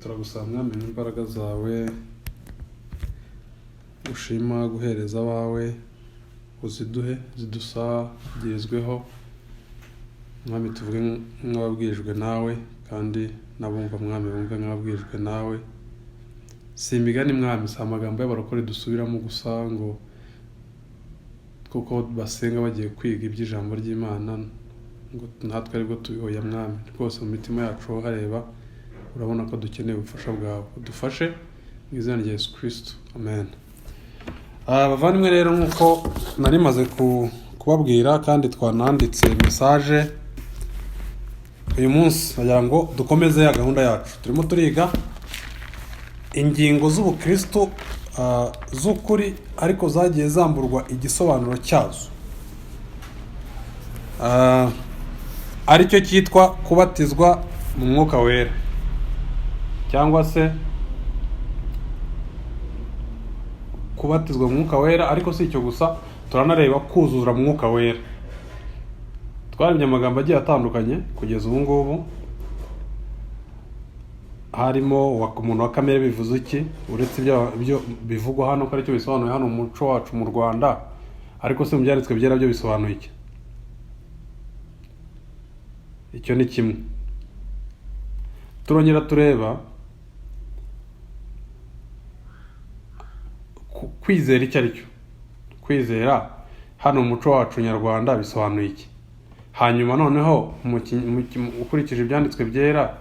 turagusaba mwami n'imbaraga zawe ushima guhereza abawe uziduhe zidusagirizweho mwami tuvuge nk'ababwirijwe nawe kandi nabumva mwami bumve nk'ababwirijwe nawe si imigani mwami si amagambo y'abarokore dusubiramo gusa ngo kuko basenga bagiye kwiga iby'ijambo ry'Imana ngo natwe aribwo tubihoya mwami rwose mu mitima yacu hareba urabona ko dukeneye ubufasha bwawe udufashe mu izina rya Yesu Kristo amen. Bavandimwe rero nk'uko nari maze kubabwira kandi twananditse message uyu munsi nagira ngo dukomeze ya gahunda yacu turimo turiga ingingo z'ubukristo z'ukuri ariko zagiye zamburwa igisobanuro cyazo aricyo cyitwa kubatizwa mu mwuka wera cyangwa se kubatizwa mu mwuka wera ariko si icyo gusa turanareba kuzuzura mu mwuka wera. Twarebye amagambo agiye atandukanye kugeza ubu ngubu harimo umuntu wa kamere bivuze iki uretse ibyo bivugwa hano ko aricyo bisobanuye hano mu muco wacu mu Rwanda ariko se mu byanditswe byera byo bisobanuye iki? Icyo ni kimwe. Turongera tureba kwizera icyo aricyo. Kwizera hano mu muco wacu nyarwanda bisobanuye iki? Hanyuma noneho ukurikije ibyanditswe byera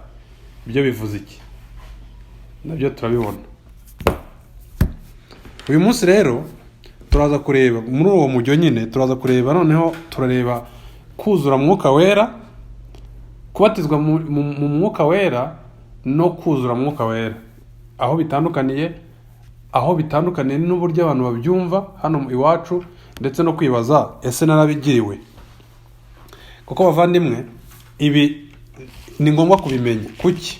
byo bivuze iki? Nabyo turabibona. Uyu munsi rero turaza kureba muri uwo mujyo nyine turaza kureba noneho turareba kuzura mwuka wera, kubatizwa mu mwuka wera no kuzura mwuka wera. Aho bitandukaniye n'uburyo abantu babyumva hano iwacu ndetse no kwibaza ese narabigiriwe. Kuko bavandimwe ibi ni ngombwa kubimenya. Kuki?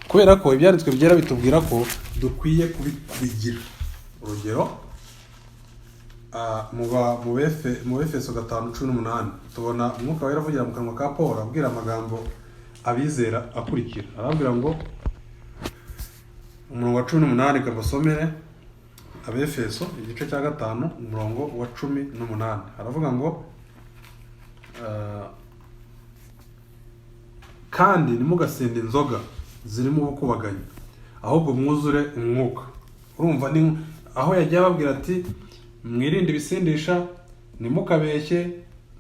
Kubera ko ibyanditswe byera bitubwira ko dukwiye kubigira. Urugero mu Efeso 5:18 tubona umwuka wera avugira mu kanwa ka Paul abwira amagambo abizera akurikira. Arabwira ngo umurongo wa 18 kabasomere Abefeso igice cya 5 umurongo wa 18 aravuga ngo kandi nimugasenda inzoga zirimo ubukubaganyi ahubwo mwuzure umwuka. Urumva ni aho yagiye ababwira ati mwirinde ibisindisha nimukabeshye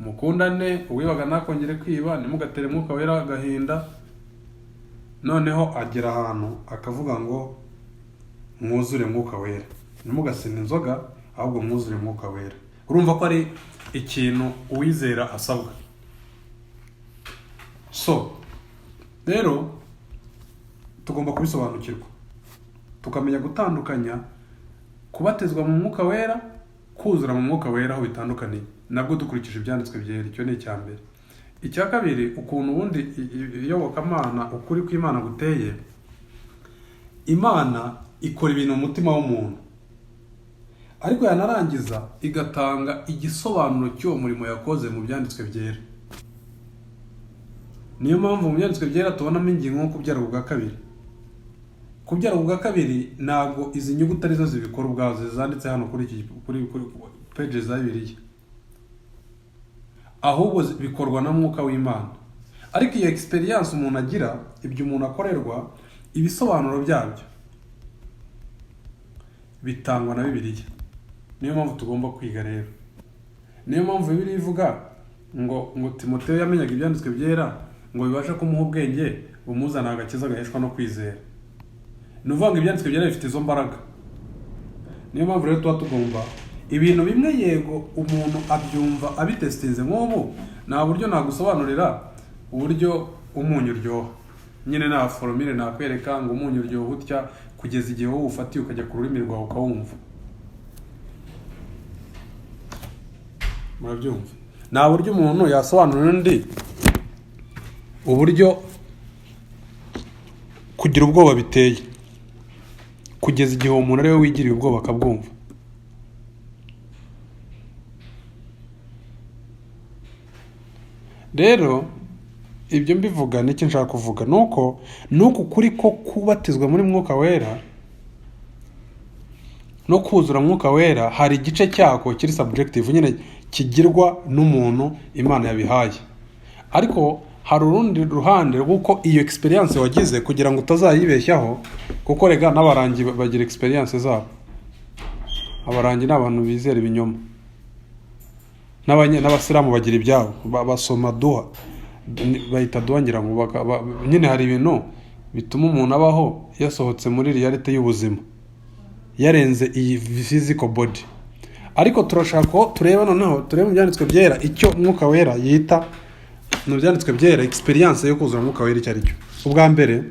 mukundane uwibaga nakongere kwiba nimugatere mwuka wera agahinda. Noneho agera ahantu akavuga ngo mwuzure mwuka wera nimugasenda inzoga ahubwo mwuzure mwuka wera. Urumva ko ari ikintu uwizera asabwa. So rero tugomba kubisobanukirwa tukamenya gutandukanya kubatizwa mu mwuka wera, kuzura mu mwuka wera aho bitandukaniye. Nabwo dukurikije ibyanditswe byera. Icyo ni icya mbere. Icya kabiri ukuntu ubundi iyobokamana ukuri kw'Imana guteye. Imana ikora ibintu mu mutima w'umuntu ariko yanarangiza igatanga igisobanuro cy'uwo murimo yakoze mu byanditswe byera. Niyo mpamvu mu byanditswe byera tubonamo ingingo nko kubyara ubwa kabiri. Kubyara ubwa kabiri ntabwo izi nyuguti arizo zibikora ubwazo zanditse hano kuri pages za Bibiliya, ahubwo bikorwa na mwuka w'Imana. Ariko iyo experience umuntu agira, ibyo umuntu akorerwa, ibisobanuro byabyo bitangwa na Bibiliya. Niyo mpamvu tugomba kwiga rero. Niyo mpamvu Bibiliya ivuga ngo Timoteyo yamenyaga ibyanditswe byera ngo bibashe kumuha ubwenge bumuzana agakiza gaheshwa no kwizera. Nuvuga ibyanditswe byera bifite izo mbaraga. Niyo mpamvu rero tuba tugomba ibintu bimwe yego umuntu abyumva abitestinze nk'ubu nta buryo nagusobanurira uburyo umunyu uryoha. Nyine na formule nakwereka ngo umunyu uryoha utya kugeza igihe wowe ufatiye ukajya ku rurimi rwawe ukawumva. Murabyumva? Nta buryo umuntu yasobanurira undi uburyo kugira ubwoba biteye kugeza igihe umuntu ari we wigiriye ubwoba akabwumva. Rero ibyo mbivuga n'iki nshaka kuvuga nuko kuri ko kubatizwa muri mwuka wera no kuzura mwuka wera hari igice cyako kiri subjective nyine kigirwa n'umuntu Imana yabihaye, ariko hari urundi ruhande rw'uko iyo experience wagize kugira ngo utazayibeshyaho, kuko rega n'abarangi bagira experience zabo. Abarangi ni abantu bizera ibinyoma, n'abasilamu bagira ibyabo, basoma duha, bahita duha ngira ngo nyine hari ibintu bituma umuntu abaho yasohotse muri reality y'ubuzima, yarenze iyi physical body. Ariko turashaka ko tureba noneho mu byanditswe byera icyo mwuka wera yita, mu byanditswe byera experience yo kuzura mwuka wera icyo ari cyo. Ubwa mbere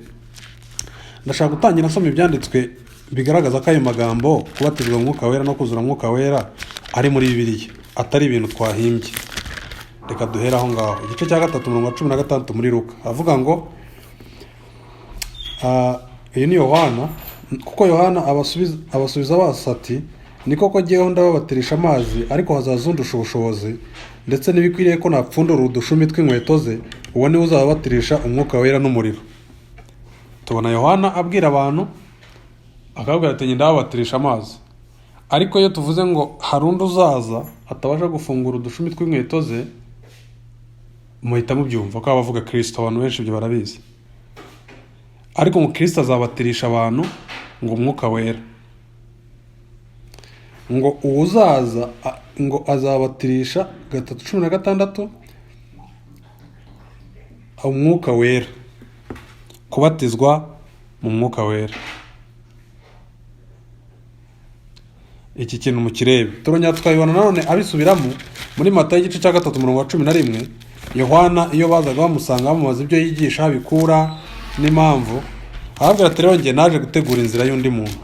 ndashaka gutangira nsoma ibyanditswe bigaragaza ko ayo magambo kubatizwa mwuka wera no kuzura mwuka wera ari muri Bibiliya, atari ibintu twahimbye. Reka duhera aho ngaho, igice cya 3:16 muri Luka avuga ngo iyi ni Yohana, kuko Yohana abasubiza basati ni koko jyeho ndababatirisha amazi, ariko hazazundusha ubushobozi ndetse nibikwiriye ko napfundura udushumi tw'inkweto ze, uwo niwe uzababatirisha umwuka wera n'umuriro. Tubona Yohana abwira abantu akabwira ati ndababatirisha amazi, ariko iyo tuvuze ngo hari undi uzaza atabasha gufungura udushumi tw'inkweto ze, muhita mubyumva ko abavuga Kristo. Abantu benshi ibyo barabizi, ariko ngo Kristo azabatirisha abantu ngo umwuka wera, ngo uzaza ngo azabatirisha 3:16 umwuka wera, kubatizwa mu mwuka wera. Iki kintu mu kirebe turongera tukabibona nanone abisubiramo muri Matayo igice cya 3:11. Yohana iyo bazaga bamusanga bamubaza ibyo yigisha bikura n'impamvu, arabwira ati rero njye naje gutegura inzira y'undi muntu.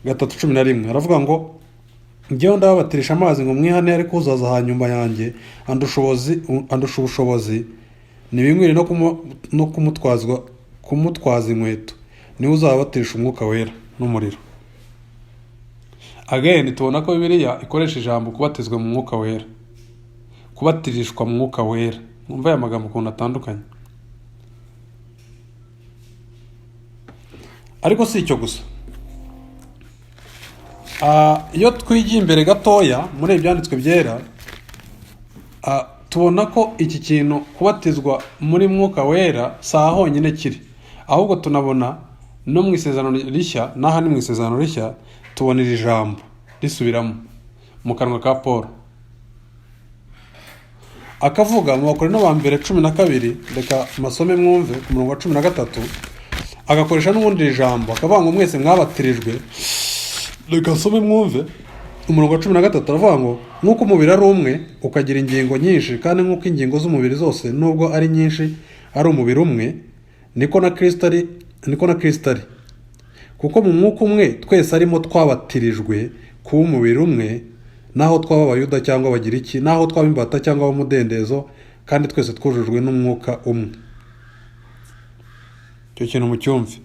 3:11 aravuga ngo njyewe ndababatirisha amazi ngo mwihane, ariko uzaza hanyuma yanjye andusha ubushobozi nibinkwiriye no kumutwaza inkweto, niwe uzabatirisha umwuka wera n'umuriro. Again tubona ko Bibiliya ikoresha ijambo kubatizwa mu mwuka wera, kubatirishwa mu mwuka wera. Mwumva aya magambo ukuntu atandukanye. Ariko si icyo gusa, iyo twigiye imbere gatoya muri ibyanditswe byera, tubona ko iki kintu kubatizwa muri mwuka wera saha honyine kiri, ahubwo tunabona no mu isezerano rishya. Naha ni mu isezerano rishya tubona iri jambo risubiramo mu kanwa ka Paul, akavuga mu Bakorinto ba mbere 12, reka masome mwumve ku murongo wa 13, agakoresha n'ubundi ijambo akavuga ngo mwese mwabatirijwe. Reka nsome mwumve umurongo wa 13, aravuga ngo nk'uko umubiri ari umwe ukagira ingingo nyinshi, kandi nk'uko ingingo z'umubiri zose nubwo ari nyinshi ari umubiri umwe, niko na Kristo ari. Kuko mu mwuka umwe twese arimo twabatirijwe kuba umubiri umwe, naho twaba abayuda cyangwa abagiriki, naho twaba imbata cyangwa ab'umudendezo, kandi twese twujujwe n'umwuka umwe. Icyo kintu mu cyumve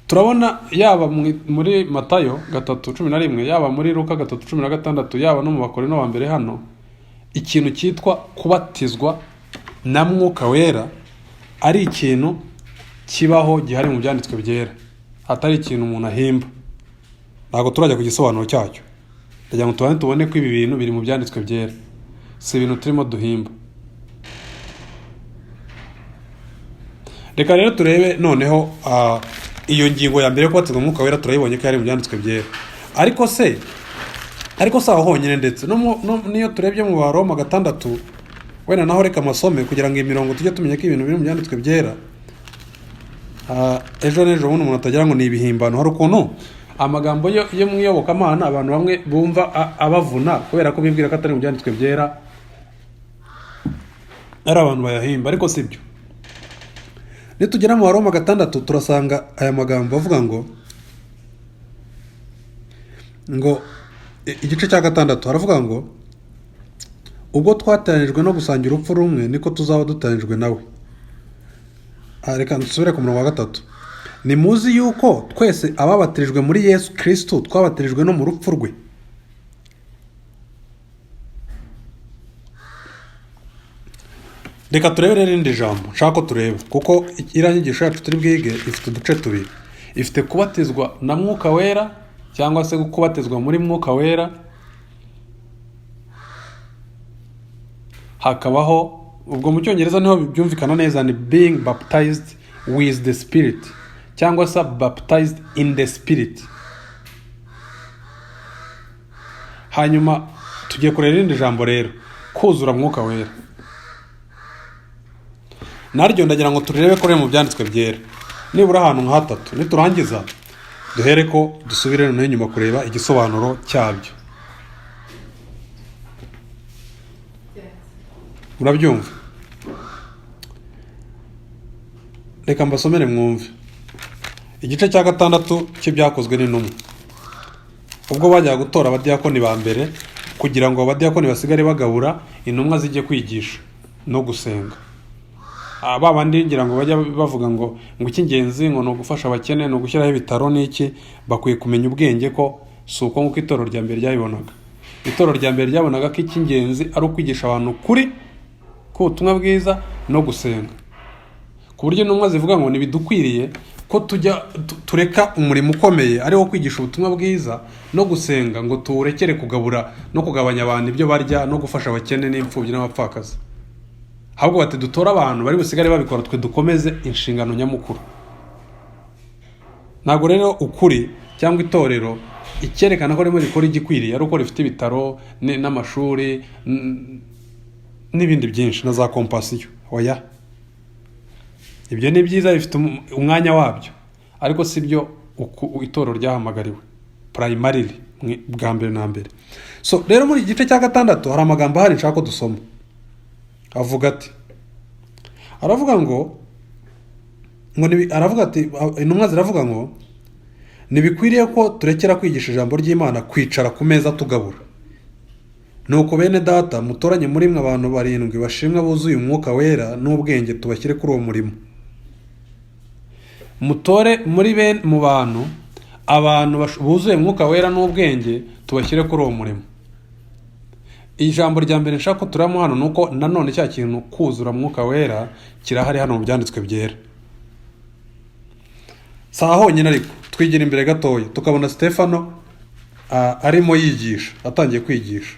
turabona yaba muri Matayo 3:11, yaba muri Luka 3:16, yaba no mu Bakorinto ba mbere hano, ikintu cyitwa kubatizwa na mwuka wera ari ikintu kibaho gihari mu byanditswe byera, atari ikintu umuntu ahimba. Ntabwo turajya ku gisobanuro cyacyo, kugira ngo tubone ko ibi bintu biri mu byanditswe byera, si ibintu turimo duhimba. Reka rero turebe noneho iyo ngingo ya mbere yo kubatizwa mu mwuka wera turayibonye ko yari mu byanditswe byera, ariko saho honyine. Ndetse niyo turebye mu Baroma 6, wenda naho reka amasome kugira ngo imirongo tujye tumenya ko ibintu biri mu byanditswe byera. Ejo bundi umuntu atagira ngo ni ibihimbano. Hari ukuntu amagambo yo mu iyobokamana abantu bamwe bumva abavuna kubera ko bibwira ko atari mu byanditswe byera, ari abantu bayahimba, ariko sibyo. Nitugera mu Baroma 6 turasanga aya magambo avuga ngo igice cya 6 haravuga ngo ubwo twatanijwe no gusangira urupfu rumwe, niko tuzaba dutanijwe nawe. Reka nsubire ku murongo wa 3. Ni muzi yuko twese ababatirijwe muri Yesu Kristo twabatirijwe no mu rupfu rwe. reka turebe rero irindi jambo nshaka ko tureba, kuko iriya nyigisho yacu turi bwige ifite uduce tubiri. Ifite kubatizwa na mwuka wera cyangwa se kubatizwa muri mwuka wera, hakabaho ubwo mu cyongereza niho byumvikana neza, ni being baptized with the spirit cyangwa se baptized in the spirit. Hanyuma tugiye kureba irindi jambo rero, kuzura mwuka wera. Naryo ndagira ngo turebe ko mu byanditswe byera nibura ahantu nka hatatu, niturangiza duhere ko dusubire noneho inyuma kureba igisobanuro cyabyo. Murabyumva? Reka mbasomere mwumve. Igice cya 6 cy'ibyakozwe n'intumwa. Ubwo bajya gutora abadiyakoni ba mbere kugira ngo abadiyakoni basigare bagabura, intumwa zijye kwigisha no gusenga. Babandi ngira ngo bajya bavuga ngo icy'ingenzi ngo no gufasha abakene no gushyiraho ibitaro n'iki, bakwiye kumenya ubwenge ko suko nk'uko itorero rya mbere ryabibonaga. Itorero rya mbere ryabonaga ko icy'ingenzi ari ukwigisha abantu kuri ko ubutumwa bwiza no gusenga, ku buryo intumwa zivuga ngo nibidukwiriye ko tujya tureka umurimo ukomeye ari wo kwigisha ubutumwa bwiza no gusenga, ngo turekere kugabura no kugabanya abantu ibyo barya no gufasha abakene n'imfubyi n'abapfakazi. Ahubwo bati dutora abantu bari busigare babikora, twe dukomeze inshingano nyamukuru. Ntabwo rero ukuri cyangwa itorero icyerekana ko rimwe rikora igikwiriye ari uko rifite ibitaro n'amashuri n'ibindi byinshi na za kompasiyo. Oya, ibyo ni byiza, bifite umwanya wabyo, ariko si byo itorero ryahamagariwe primarily bwa mbere na mbere. So rero muri igice cya 6 hari amagambo ahari nshaka ko dusoma. Avuga ati, aravuga ati intumwa ziravuga ngo nibikwiriye ko turekera kwigisha ijambo ry'Imana kwicara ku meza tugabura. Nuko bene data mutoranye muri mwe abantu 7 bashimwa buzuye umwuka wera n'ubwenge, tubashyire kuri uwo murimo. Mutore muri mu bantu buzuye umwuka wera n'ubwenge, tubashyire kuri uwo murimo. Ijambo rya mbere nshaka ko turamo hano nuko nanone cya kintu kuzura mwuka wera kirahari hano mu byanditswe byera. Saha honyine ariko twigira imbere gatoya tukabona Stefano arimo yigisha, atangiye kwigisha.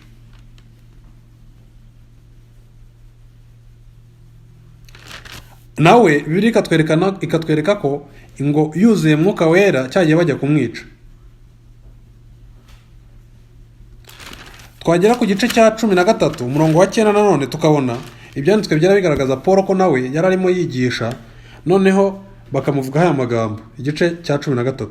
Nawe Bibiliya ikatwereka ko ngo yuzuye mwuka wera cyagiye bajya kumwica. Twagera ku gice cya 13 umurongo wa 9 nanone tukabona ibyanditswe byara bigaragaza Paul ko nawe yari arimo yigisha, noneho bakamuvuga aya magambo. Igice cya 13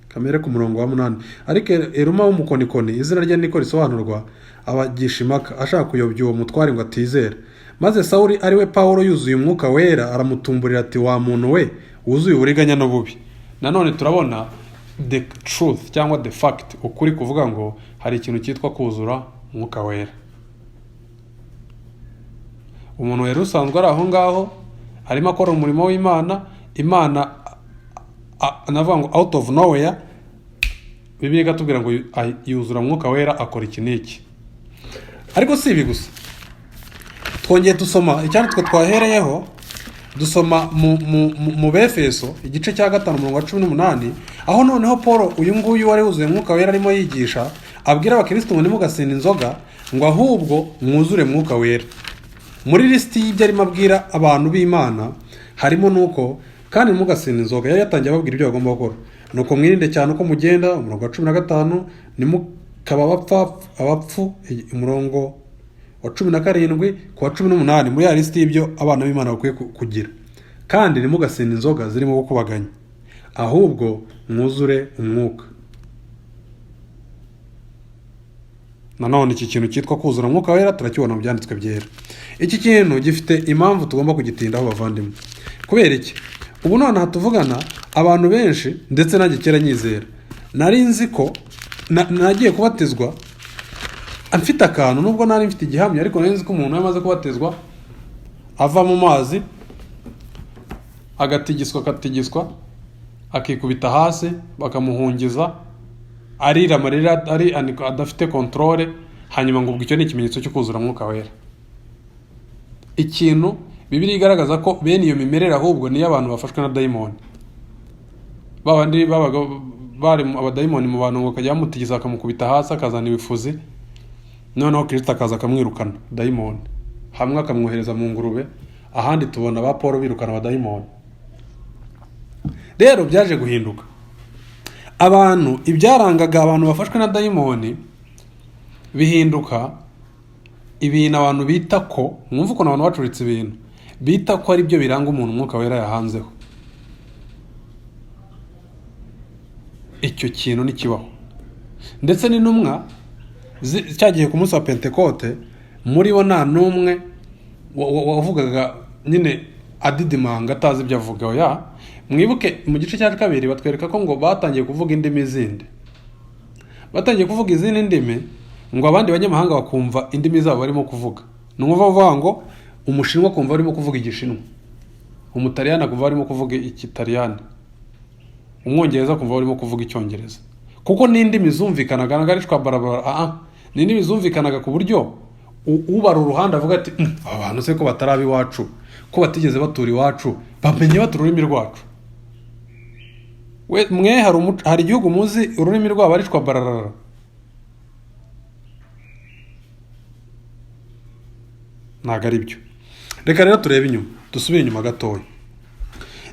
kamere ku murongo wa 8. Ariko Eruma w'umukonikoni, izina rye niko risobanurwa, abagisha impaka ashaka kuyobya uwo mutware ngo atizera. Maze Sawuli ari we Paulo yuzuye umwuka wera aramutumburira ati, wa muntu we wuzuye uburiganya n'ububi. Nanone turabona the truth cyangwa the fact, ukuri kuvuga ngo hari ikintu cyitwa kuzura umwuka wera. Umuntu wera usanzwe ari aho ngaho arimo akora umurimo w'Imana, Imana navuga ngo out of nowhere Bibiliya ikatubwira ngo yuzura umwuka wera akora iki n'iki. Ariko si ibi gusa, twongeye dusoma icyanditswe twahereyeho, dusoma mu Befeso igice cya 5 umurongo wa 18, aho noneho Paul uyu nguyu wari wuzuye umwuka wera arimo yigisha abwira abakristo ngo nimugasina inzoga, ngo ahubwo mwuzure mwuka wera. Muri listi y'ibyo arimo abwira abantu b'Imana harimo nuko kandi mugasina inzoga. Yari yatangiye ababwira ibyo bagomba gukora. Nuko mwirinde cyane uko mugenda, umurongo wa 15, nimukaba abapfu, umurongo wa 17 ku wa 18, muri ya listi y'ibyo abana b'Imana bakwiye kugira. Kandi nimugasina inzoga zirimo gukubaganya, ahubwo mwuzure umwuka. Nanone iki kintu cyitwa kuzura umwuka wera turakibona mu byanditswe byera. Iki kintu gifite impamvu tugomba kugitindaho bavandimwe. Kubera iki? Ubu none hatuvugana abantu benshi, ndetse nanjye kera nyizera nari nzi ko nagiye kubatizwa amfite akantu, nubwo nari mfite igihamya, ariko nari nzi ko umuntu yamaze kubatizwa ava mu mazi agatigiswa akikubita hasi bakamuhungiza arira amarira adafite controle, hanyuma ngo ubwo icyo ni ikimenyetso cyo kuzura mwuka wera. ikintu Bibiliya igaragaza ko bene iyo mimerere ahubwo niyo abantu bafashwe na dayimoni. Babandi babaga bari abadayimoni mu bantu ngo kajya bamutigisa akamukubita hasi akazana ibifuzi, noneho Kristo akaza akamwirukana dayimoni, hamwe akamwohereza mu ngurube, ahandi tubona ba Paul birukana abadayimoni. Rero byaje guhinduka. Abantu ibyarangaga abantu bafashwe na dayimoni bihinduka ibintu abantu bita ko, mwumva ukuntu abantu bacuritse ibintu bita ko ari byo biranga umuntu Umwuka Wera yahanzeho. Icyo kintu nikibaho. Ndetse n'intumwa cyagiye ku munsi wa Pentekote, muri bo nta n'umwe wavugaga nyine adidimanga atazi ibyo avuga. Oya, mwibuke mu gice cya kabiri batwereka ko ngo batangiye kuvuga indimi zindi. Batangiye kuvuga izindi ndimi ngo abandi banyamahanga bakumva indimi zabo barimo kuvuga. Ni ukuvuga ngo umushinwa kumva barimo kuvuga igishinwa, umutaliyani kumva barimo kuvuga ikitaliyani, umwongereza kumva barimo kuvuga icyongereza. Kuko n'indimi zumvikanaga nagarishwa barabara, n'indimi zumvikanaga ku buryo ubara uruhande avuga ati abantu se ko batarabi iwacu, ko batigeze batura iwacu, bamenye batura ururimi rwacu. Mwe hari igihugu muzi ururimi rwabo arishwa bararara? Ntago ari byo. Reka rero turebe inyuma, dusubire inyuma gatoya.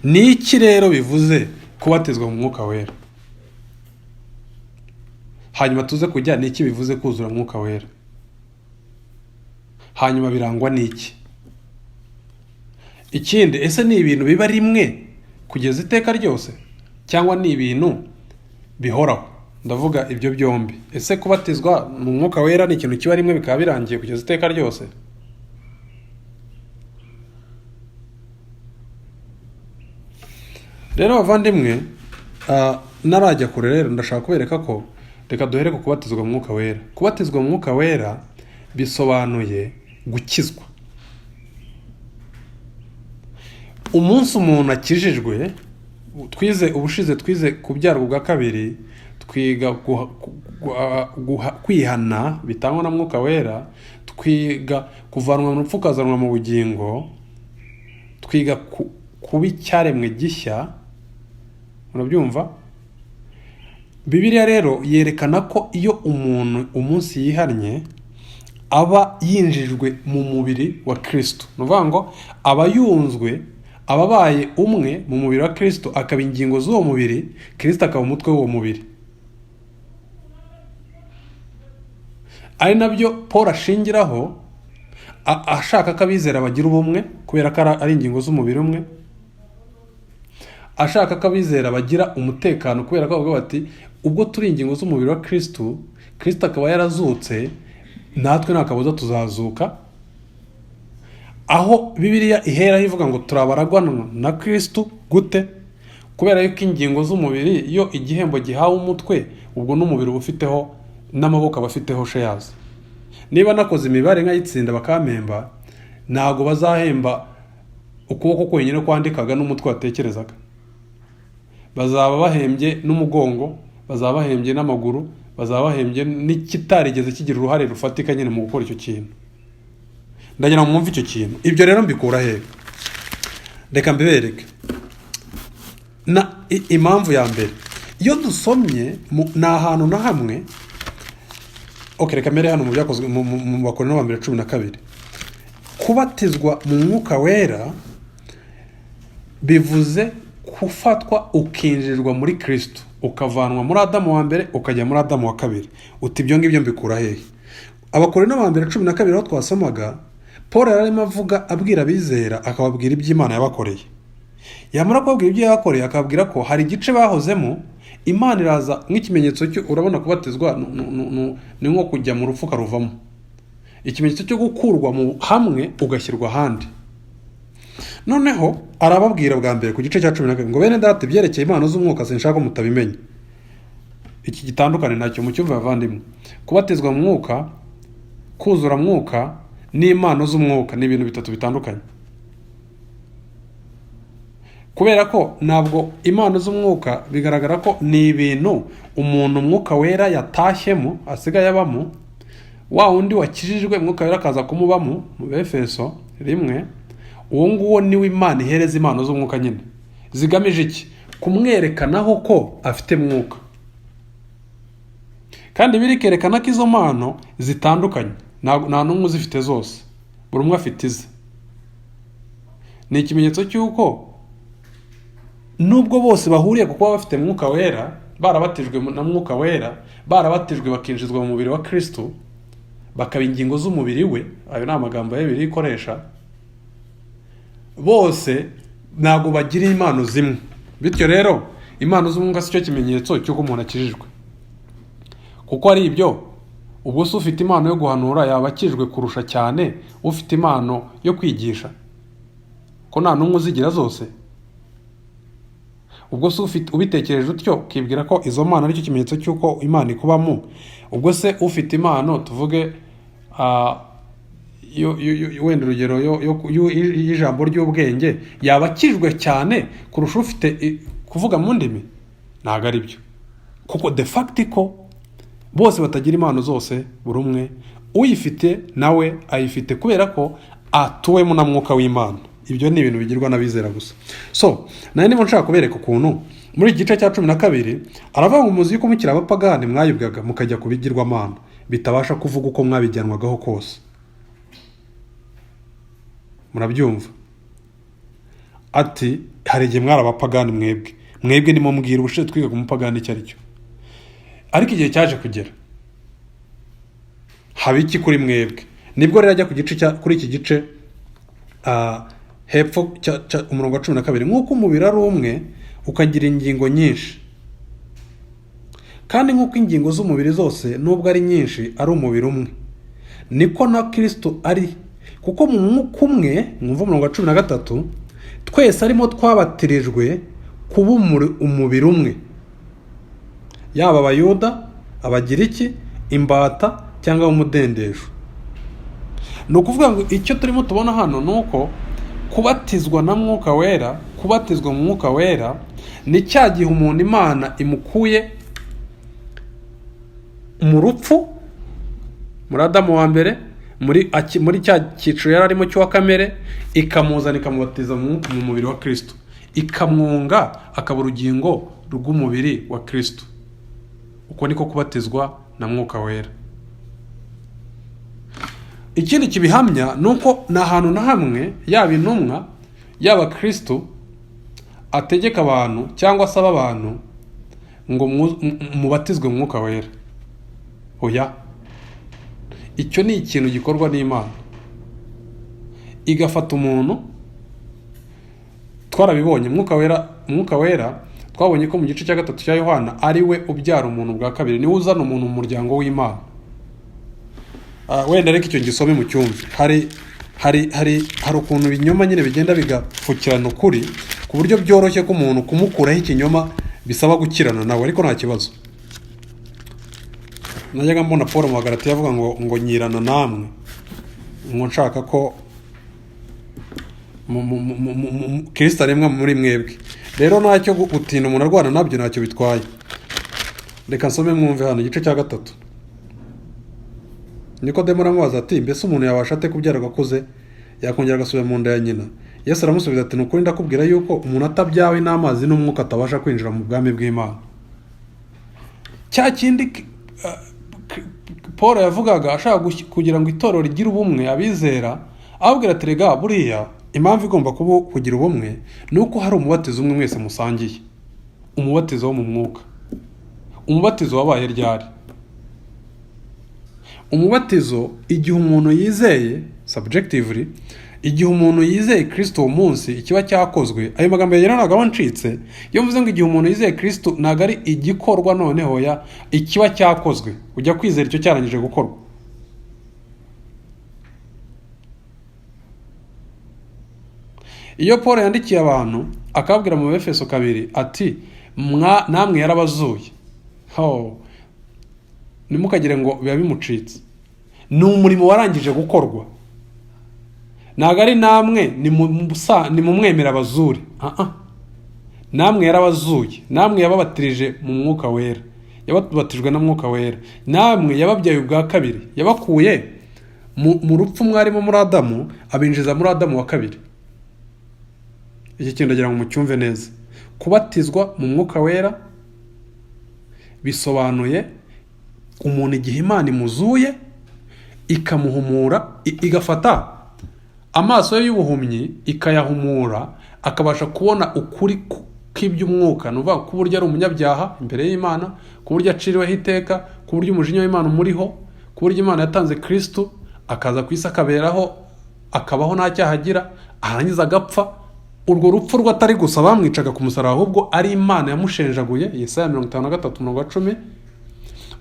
Ni iki rero bivuze kubatizwa mu Mwuka Wera? Hanyuma tuze kujya ni iki bivuze kuzura Mwuka Wera? Hanyuma birangwa n'iki? Ikindi, ese ni ibintu biba rimwe kugeza iteka ryose cyangwa ni ibintu bihoraho? Ndavuga ibyo byombi. Ese kubatizwa mu Mwuka Wera ni ikintu kiba rimwe bikaba birangiye kugeza iteka ryose? Rero bavandimwe, narajya kure rero ndashaka kubereka ko reka duhere ku kubatizwa mu Mwuka Wera. Kubatizwa mu Mwuka Wera bisobanuye gukizwa. Umunsi umuntu akijijwe, twize kubyarwa ubwa kabiri, twiga kwihana bitangwa na Mwuka Wera, twiga kuvanwa mu rupfu ukazanwa mu bugingo, twiga kuba icyaremwe gishya. Murabyumva? Bibiliya rero yerekana ko iyo umuntu umunsi yihannye aba yinjijwe mu mubiri wa Kristo. Nuvuga ngo aba yunzwe, ababaye umwe mu mubiri wa Kristo, akaba ingingo z'uwo mubiri, Kristo akaba umutwe w'uwo mubiri. Ari nabyo Paul ashingiraho ashaka ko abizera bagira ubumwe, kubera ko ari ingingo z'umubiri umwe. Ashaka ko abizera bagira umutekano, kubera ko bavuga bati ubwo turi ingingo z'umubiri wa Kristo, Kristo akaba yarazutse, natwe nta kabuza tuzazuka. Aho Bibiliya ihera ivuga ngo turabaragwana na Kristo gute? Kubera yuko ingingo z'umubiri iyo igihembo gihawe umutwe, ubwo n'umubiri ubufiteho n'amaboko abafiteho shares. Niba nakoze imibare nkayitsinda bakampemba, ntago bazahemba ukuboko kwenyine kwandikaga n'umutwe watekerezaga. Bazaba bahembye n'umugongo, bazaba bahembye n'amaguru, bazaba bahembye n'ikitarigeze kigira uruhare rufatika nyine mu gukora icyo kintu. Ndagira ngo mwumve icyo kintu. Ibyo rero mbikura he? Reka mbibereke. Impamvu ya mbere, iyo dusomye na ahantu na hamwe, reka mbere hano mu byakozwe mu Bakorinto ba mbere 12, kubatizwa mu Mwuka Wera bivuze kufatwa ukinjirwa muri Kristo, ukavanwa muri Adamu wa mbere ukajya muri Adamu wa kabiri. Uti ibyo ngibyo mbikura hehe? Abakorinto ba mbere 12 aho twasomaga, Paul yarimo avuga abwira abizera, akababwira iby'Imana yabakoreye. Yamara kubabwira ibyo yabakoreye, akababwira ko hari igice bahozemo, Imana iraza nk'ikimenyetso cyo, urabona kubatizwa ni nko kujya mu rupfu karuvamo, ikimenyetso cyo gukurwa mu hamwe ugashyirwa ahandi. Noneho arababwira bwa mbere ku gice cya 12 ngo bene data byerekeye impano z'umwuka sinshaka mutabimenye. Iki gitandukane nacyo mu cyumva bavandimwe. Kubatizwa mu mwuka, kuzura mwuka n'impano z'umwuka ni ibintu bitatu bitandukanye. Kubera ko ntabwo impano z'umwuka bigaragara ko ni ibintu umuntu Mwuka Wera yatashyemo asigaye abamo, wa undi wakijijwe Mwuka Wera akaza kumubamo mu Efeso, rimwe, uwo nguwo niwe Imana ihereza impano z'umwuka nyine. Zigamije iki? Kumwerekanaho ko afite mwuka. Kandi birikerekana ko izo mpano zitandukanye, nta n'umwe uzifite zose, buri umwe afite ize. Ni ikimenyetso cy'uko nubwo bose bahuriye kuko baba bafite mwuka wera, barabatijwe na mwuka wera, barabatijwe bakinjizwa mu mubiri wa Kristo, bakaba ingingo z'umubiri we, ayo ni amagambo ya Bibiliya ikoresha, bose ntabwo bagira impano zimwe. Bityo rero impano z'umwuka si cyo kimenyetso cy'uko umuntu akijijwe, kuko ari ibyo ubwo se ufite impano yo guhanura yaba akijijwe kurusha cyane ufite impano yo kwigisha, ko nta n'umwe uzigira zose. Ubwo se ubitekereje utyo ukibwira ko izo mpano ari cyo kimenyetso cy'uko Imana ikubamo, ubwo se ufite impano tuvuge wenda urugero y'ijambo ry'ubwenge yaba akijijwe cyane kurusha ufite kuvuga mu ndimi? Ntabwo ari byo, kuko de facto ko bose batagira impano zose, buri umwe uyifite nawe ayifite kubera ko atuwemo na mwuka w'Imana. Ibyo ni ibintu bigirwa n'abizera gusa. So nari ndimo nshaka kubereka ukuntu muri iki gice cya 12 aravuga ngo muzi yuko mukiri abapagani mwayibwaga mukajya kubigirwamana bitabasha kuvuga uko mwabijyanwagaho kose. Murabyumva? Ati hari igihe mwari abapagani mwebwe nimo mbwira ubushize twiga ku mupagani icyo ari cyo. Ariko igihe cyaje kugera haba iki kuri mwebwe? Nibwo rero ajya ku gice kuri iki gice hepfo umurongo wa 12, nk'uko umubiri ari umwe ukagira ingingo nyinshi, kandi nk'uko ingingo z'umubiri zose nubwo ari nyinshi ari umubiri umwe, niko na Kristo ari. Kuko mu mwuka umwe, mwumva umurongo wa 13, twese arimo twabatirijwe kuba umubiri umwe, yaba abayuda, abagiriki, imbata cyangwa umudendejo. Ni ukuvuga ngo icyo turimo tubona hano ni uko kubatizwa na mwuka wera, kubatizwa mu mwuka wera ni cya gihe umuntu Imana imukuye mu rupfu, muri Adamu wa mbere, muri cya cyiciro yari arimo cy'uwa kamere, ikamuzana ikamubatiza mu mubiri wa Kristo, ikamwunga akaba urugingo rw'umubiri wa Kristo. Uko niko kubatizwa na mwuka wera. Ikindi kibihamya nuko na hantu na hamwe yaba intumwa yaba Kristo ategeka abantu cyangwa asaba abantu ngo mubatizwe mu mwuka wera. Oya, icyo ni ikintu gikorwa n'Imana, igafata umuntu. Twarabibonye mwuka wera twabonye ko mu gice cya 3 cya Yohana ari we ubyara umuntu bwa kabiri, ni uzana umuntu mu muryango w'Imana. Wenda reka icyo gisome mu cyumvi. Hari ukuntu ibinyoma nyine bigenda bigapfukirana ukuri ku buryo byoroshye ko umuntu kumukuraho ikinyoma bisaba gukirana nawe, ariko nta kibazo. Najyaga mbona Paul mu Galatiya avuga ngo nyirana namwe, ngo nshaka ko Kristo aremwa muri mwebwe. Rero ntacyo gutinda umuntu arwana nabyo, ntacyo bitwaye. Reka nsome mwumve hano igice cya 3. Nikodemo aramubaza ati, mbese umuntu yabasha ate kubyara agakuze yakongera agasubira mu nda ya nyina? Yesu aramusubiza ati, nukuri ndakubwira yuko umuntu atabyawe n'amazi n'umwuka atabasha kwinjira mu bwami bw'Imana. Cya kindi Paul yavugaga ashaka kugira ngo itorero rigire ubumwe, abizera ababwira ati, rega buriya impamvu igomba kugira ubumwe ni uko hari umubatizo umwe mwese musangiye, umubatizo wo mu mwuka. Umubatizo wabaye ryari? Umubatizo igihe umuntu yizeye subjectively, igihe umuntu yizeye Kristo uwo munsi ikiba cyakozwe. Ayo magambo yageranaga wancitse, iyo mvuze ngo igihe umuntu yizeye Kristo ntago ari igikorwa noneho ya ikiba cyakozwe, ujya kwizera icyo cyarangije gukorwa. Iyo Paul yandikiye abantu akabwira mu Efeso 2 ati namwe yarabazuye, nimukagire ngo biba bimucitse, ni umurimo warangije gukorwa. Ntago ari namwe ni mumwemera abazure, namwe yarabazuye, namwe yababatirije mu mwuka wera, yababatijwe na mwuka wera, namwe yababyaye ubwa kabiri, yabakuye mu rupfu mwarimo muri Adamu abinjiza muri Adamu wa kabiri. Iki kintu ndagira ngo mucyumve neza. Kubatizwa mu mwuka wera bisobanuye umuntu igihe Imana imuzuye ikamuhumura, igafata amaso ye y'ubuhumyi ikayahumura, akabasha kubona ukuri kw'iby'umwuka. Nuvuga ko buryo ari umunyabyaha imbere y'Imana, ku buryo aciriweho iteka, ku buryo umujinya w'Imana umuriho, ku buryo Imana yatanze Kristo akaza ku isi akaberaho, akabaho nta cyaha agira, arangiza agapfa. Urwo rupfu rwo atari gusa bamwicaga ku musaraba, ahubwo ari Imana yamushenjaguye. Yesaya 53:10.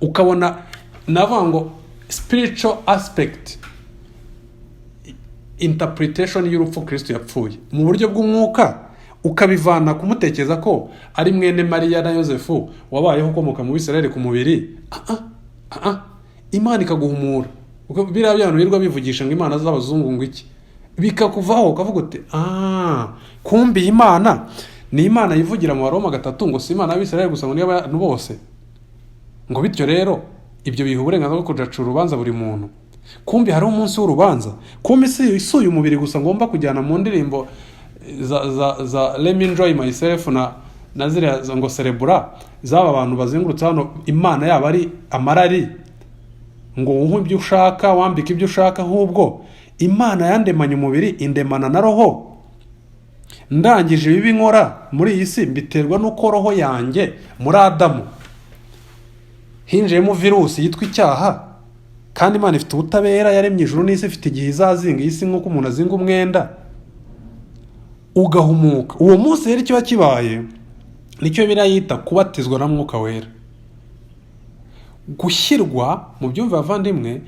Ukabona navuga ngo spiritual aspect, interpretation y'urupfu Kristo yapfuye mu buryo bw'umwuka, ukabivana kumutekereza ko ari mwene Mariya na Yosefu wabayeho ukomoka mu Bisirayeli ku mubiri. Imana ikaguhumura. Biriya byantu birwa bivugisha ngo Imana z'abazungu ngo iki, bikakuvaho ukavuga uti kumbi Imana ni Imana yivugira mu Baroma 3 ngo si Imana y'Abisirayeli gusa, ngo n'abantu bose. Ngo bityo rero ibyo biha uburenganzira bwo kujaca urubanza buri muntu. Kumbi hari umunsi w'urubanza. Kumbi si isuye umubiri gusa ngomba kujyana mu ndirimbo za Let me enjoy myself na ziriya ngo cerebra z'aba bantu bazengurutse hano. Imana yaba ari amarari ngo wuhe ibyo ushaka, wambike ibyo ushaka. Ahubwo Imana yandemanye umubiri, indemana na roho. Ndangije ibi nkora muri iyi si mbiterwa n'uko roho yanjye muri Adamu hinjiyemo virusi yitwa icyaha, kandi Imana ifite ubutabera, yaremye ijuru n'isi, ifite igihe izazinga isi nk'uko umuntu azinga umwenda, ugahumuka. Uwo munsi rero kiba kibaye nicyo birayita kubatizwa na mwuka wera, gushyirwa mu byumva bavandimwe,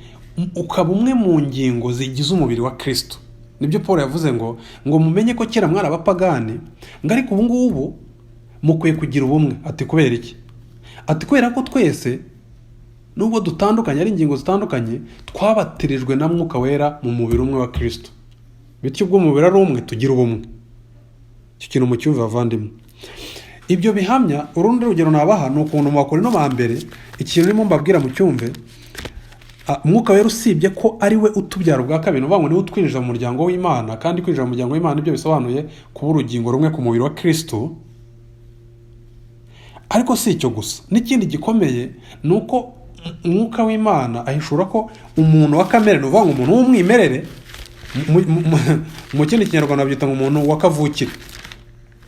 ukaba umwe mu ngingo zigize umubiri wa Kristo. Nibyo Paul yavuze ngo mumenye ko kera mwari abapagani, ngo ariko ubu ngubu mukwiye kugira ubumwe. Ati kubera iki? Ati kubera ko twese nubwo dutandukanye, ari ingingo zitandukanye, twabatirijwe na mwuka wera mu mubiri umwe wa Kristo. Bityo ubwo umubiri ari umwe, tugira ubumwe. Icyo kintu mu cyumva bavandimwe. Ibyo bihamya, urundi rugero nabaha ni ukuntu mu Bakorinto ba mbere, ikintu urimo mbabwira mu cyumve, mwuka wera usibye ko ari we utubyara ubwa kabiri, uvuga ngo niwe utwinjiza mu muryango w'Imana, kandi kwinjira mu muryango w'Imana ibyo bisobanuye kuba urugingo rumwe ku mubiri wa Kristo. Ariko si icyo gusa, n'ikindi gikomeye ni uko umwuka w'Imana ahishura ko umuntu wa kamere, uvuga ngo umuntu w'umwimerere, mu kindi kinyarwanda babyita ngo umuntu wa kavukire.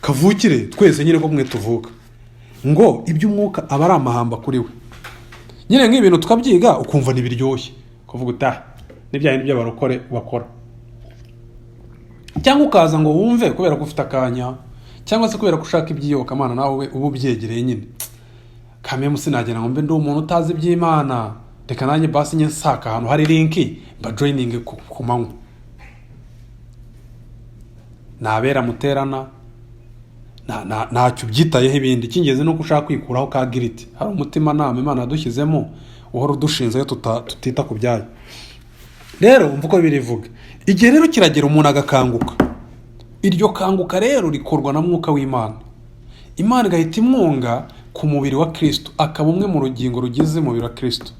Kavukire twese nyine ko mwe tuvuka, ngo iby'umwuka aba ari amahamba kuri we. Nyine nk'ibintu tukabyiga ukumva nibiryoshye, kuvuga utaha n'ibya bintu by'abarokore bakora. Cyangwa ukaza ngo wumve kubera ko ufite akanya, cyangwa se kubera ko ushaka ibyiyoka Mana nawe ubu byegereye nyine. Kamwe musinagera ngo mbe ndi umuntu utazi iby'Imana, reka nanjye basi nye nsaka ahantu hari linki ba joining ku manywa. Nabera muterana ntacyo byitayeho ibindi, kingeze no gushaka kwikuraho ka giriti. Hari umutima nama Imana yadushyizemo uhora udushinze tutita ku byayo. Rero umva uko birivuga. Igihe rero kiragera umuntu agakanguka. Iryo kanguka rero rikorwa na mwuka w'Imana. Imana igahita imwunga ku mubiri wa Kristo, akaba umwe mu rugingo rugize umubiri wa Kristo,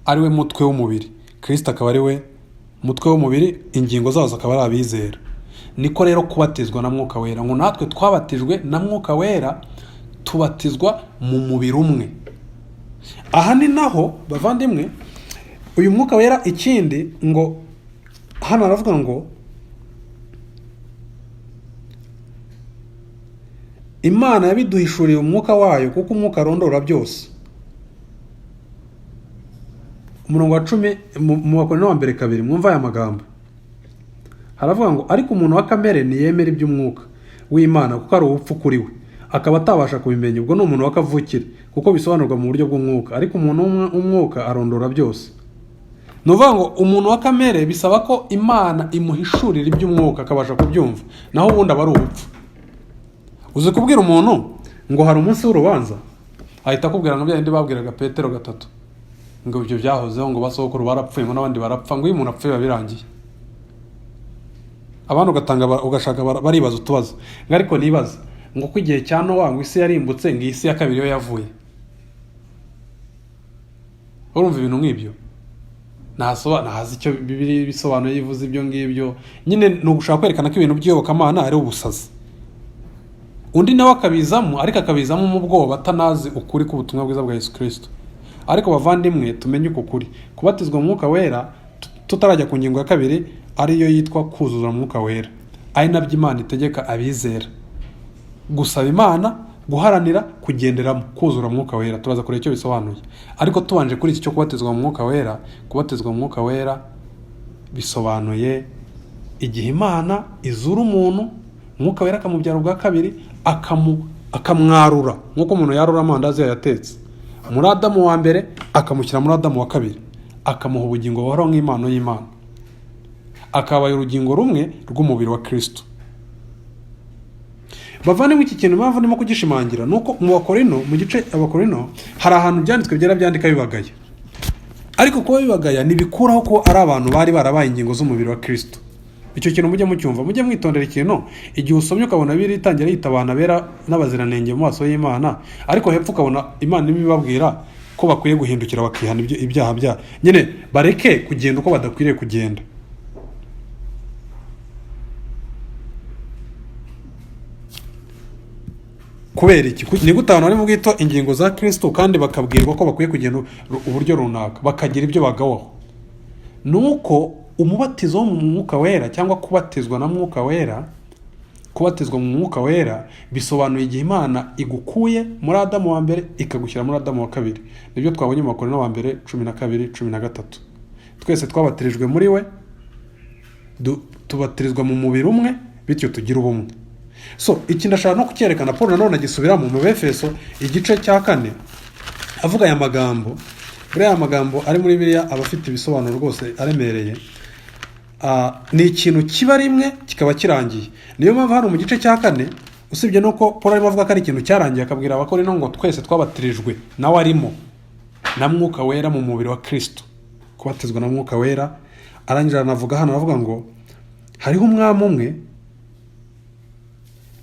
ari we mutwe w'umubiri. Kristo akaba ari we mutwe w'umubiri, ingingo zazo akaba ari abizera. Niko rero kubatizwa na mwuka wera, ngo natwe twabatijwe na mwuka wera, tubatizwa mu mubiri umwe. Aha ni naho bavandimwe uyu mwuka wera, ikindi ngo hano aravuga ngo Imana yabiduhishuriye umwuka wayo, kuko umwuka arondora byose. Umurongo wa 10 mu Bakorinto ba mbere 2, mwumva aya magambo. Haravuga ngo ariko umuntu wa kamere ntiyemera iby'umwuka w'Imana, kuko ari ubupfu kuri we, akaba atabasha kubimenya. Ubwo ni umuntu wa kavukire, kuko bisobanurwa mu buryo bw'umwuka. Ariko umuntu w'umwuka arondora byose. Nuvuga ngo umuntu wa kamere bisaba ko Imana imuhishurira iby'umwuka akabasha kubyumva, naho ubundi aba ari ubupfu. Uzi kubwira umuntu ngo hari umunsi w'urubanza, ahita akubwira ngo byandi babwiraga Petero 3 ngo ibyo byahozeho, ngo basokuru barapfuye, ngo n'abandi barapfa, ngo iyo umuntu apfuye birangiye. Abantu ugashaka baribaza utubazo. Ngo ariko nibaza ngo ko igihe cya Nowa ngo isi yarimbutse, ngo isi ya kabiri yo yavuye. urumva ibintu nk'ibyo ntazi icyo Bibiliya bisobanuye yivuze ibyo ngibyo. Nyine ni ugushaka kwerekana ko ibintu by'iyobokamana ari ubusazi. Undi nawe akabizamo, ariko akabizamo mu bwoba atanazi ukuri k'ubutumwa bwiza bwa Yesu Kristo. Ariko bavandimwe, tumenye uko kuri. Kubatizwa mu Mwuka Wera, tutarajya ku ngingo ya kabiri, ariyo yitwa kuzuza Mwuka Wera, ari nabyo Imana itegeka abizera gusaba Imana, guharanira kugenderamo kuzura Mwuka Wera. Turaza kureba icyo bisobanuye, ariko tubanje kuri iki cyo kubatizwa mu Mwuka Wera. Kubatizwa mu Mwuka Wera bisobanuye igihe Imana izura umuntu, Mwuka Wera akamubyara ubwa kabiri, akamwarura nk'uko umuntu yarura amandazi yayatetse muri Adamu wa mbere, akamushyira muri Adamu wa kabiri, akamuha ubugingo buhoraho nk'impano y'Imana, akabaye urugingo rumwe rw'umubiri wa Kristo. Bavandimwe, iki kintu impamvu ndimo kugishimangira nuko mu Bakorino, mu gice Abakorino, hari ahantu byanditswe byera byandika bibagaya, ariko kuba bibagaya ntibikuraho ko ari abantu bari barabaye ingingo z'umubiri wa Kristo. Icyo kintu mujye mucyumva, mujye mwitondera ikintu. Igihe usomye ukabona Bibiliya itangira yita abantu abera n'abaziranenge mu maso y'Imana, ariko hepfo ukabona Imana ibibabwira ko bakwiye guhindukira bakihana ibyaha byabo. Nyine bareke kugenda uko badakwiriye kugenda. Kubera iki? Ni gute abantu bari mu bwito ingingo za Kristo kandi bakabwirwa ko bakwiye kugenda uburyo runaka, bakagira ibyo bagawaho? Nuko umubatizo wo mu Mwuka Wera cyangwa kubatizwa na Mwuka Wera, kubatizwa mu Mwuka Wera bisobanuye igihe Imana igukuye muri Adamu wa mbere ikagushyira muri Adamu wa kabiri. Nibyo twabonye mu Bakorino wa mbere 12-13. Twese twabatirijwe muri we, tubatirizwa mu mubiri umwe, bityo tugira ubumwe. So iki ndashaka no kucyerekana. Paul nanone agisubiramo mu Befeso igice cya 4 avuga aya magambo. Buriya magambo ari muri Bibiliya aba afite ibisobanuro rwose aremereye. Ni ikintu kiba rimwe kikaba kirangiye. Niyo mpamvu hano mu gice cya 4, usibye nuko Paul arimo avuga ko ari ikintu cyarangiye, akabwira Abakorino ngo twese twabatirijwe nawe arimo na Mwuka Wera mu mubiri wa Kristo. Kubatizwa na Mwuka Wera, arangira anavuga hano, avuga ngo hariho umwami umwe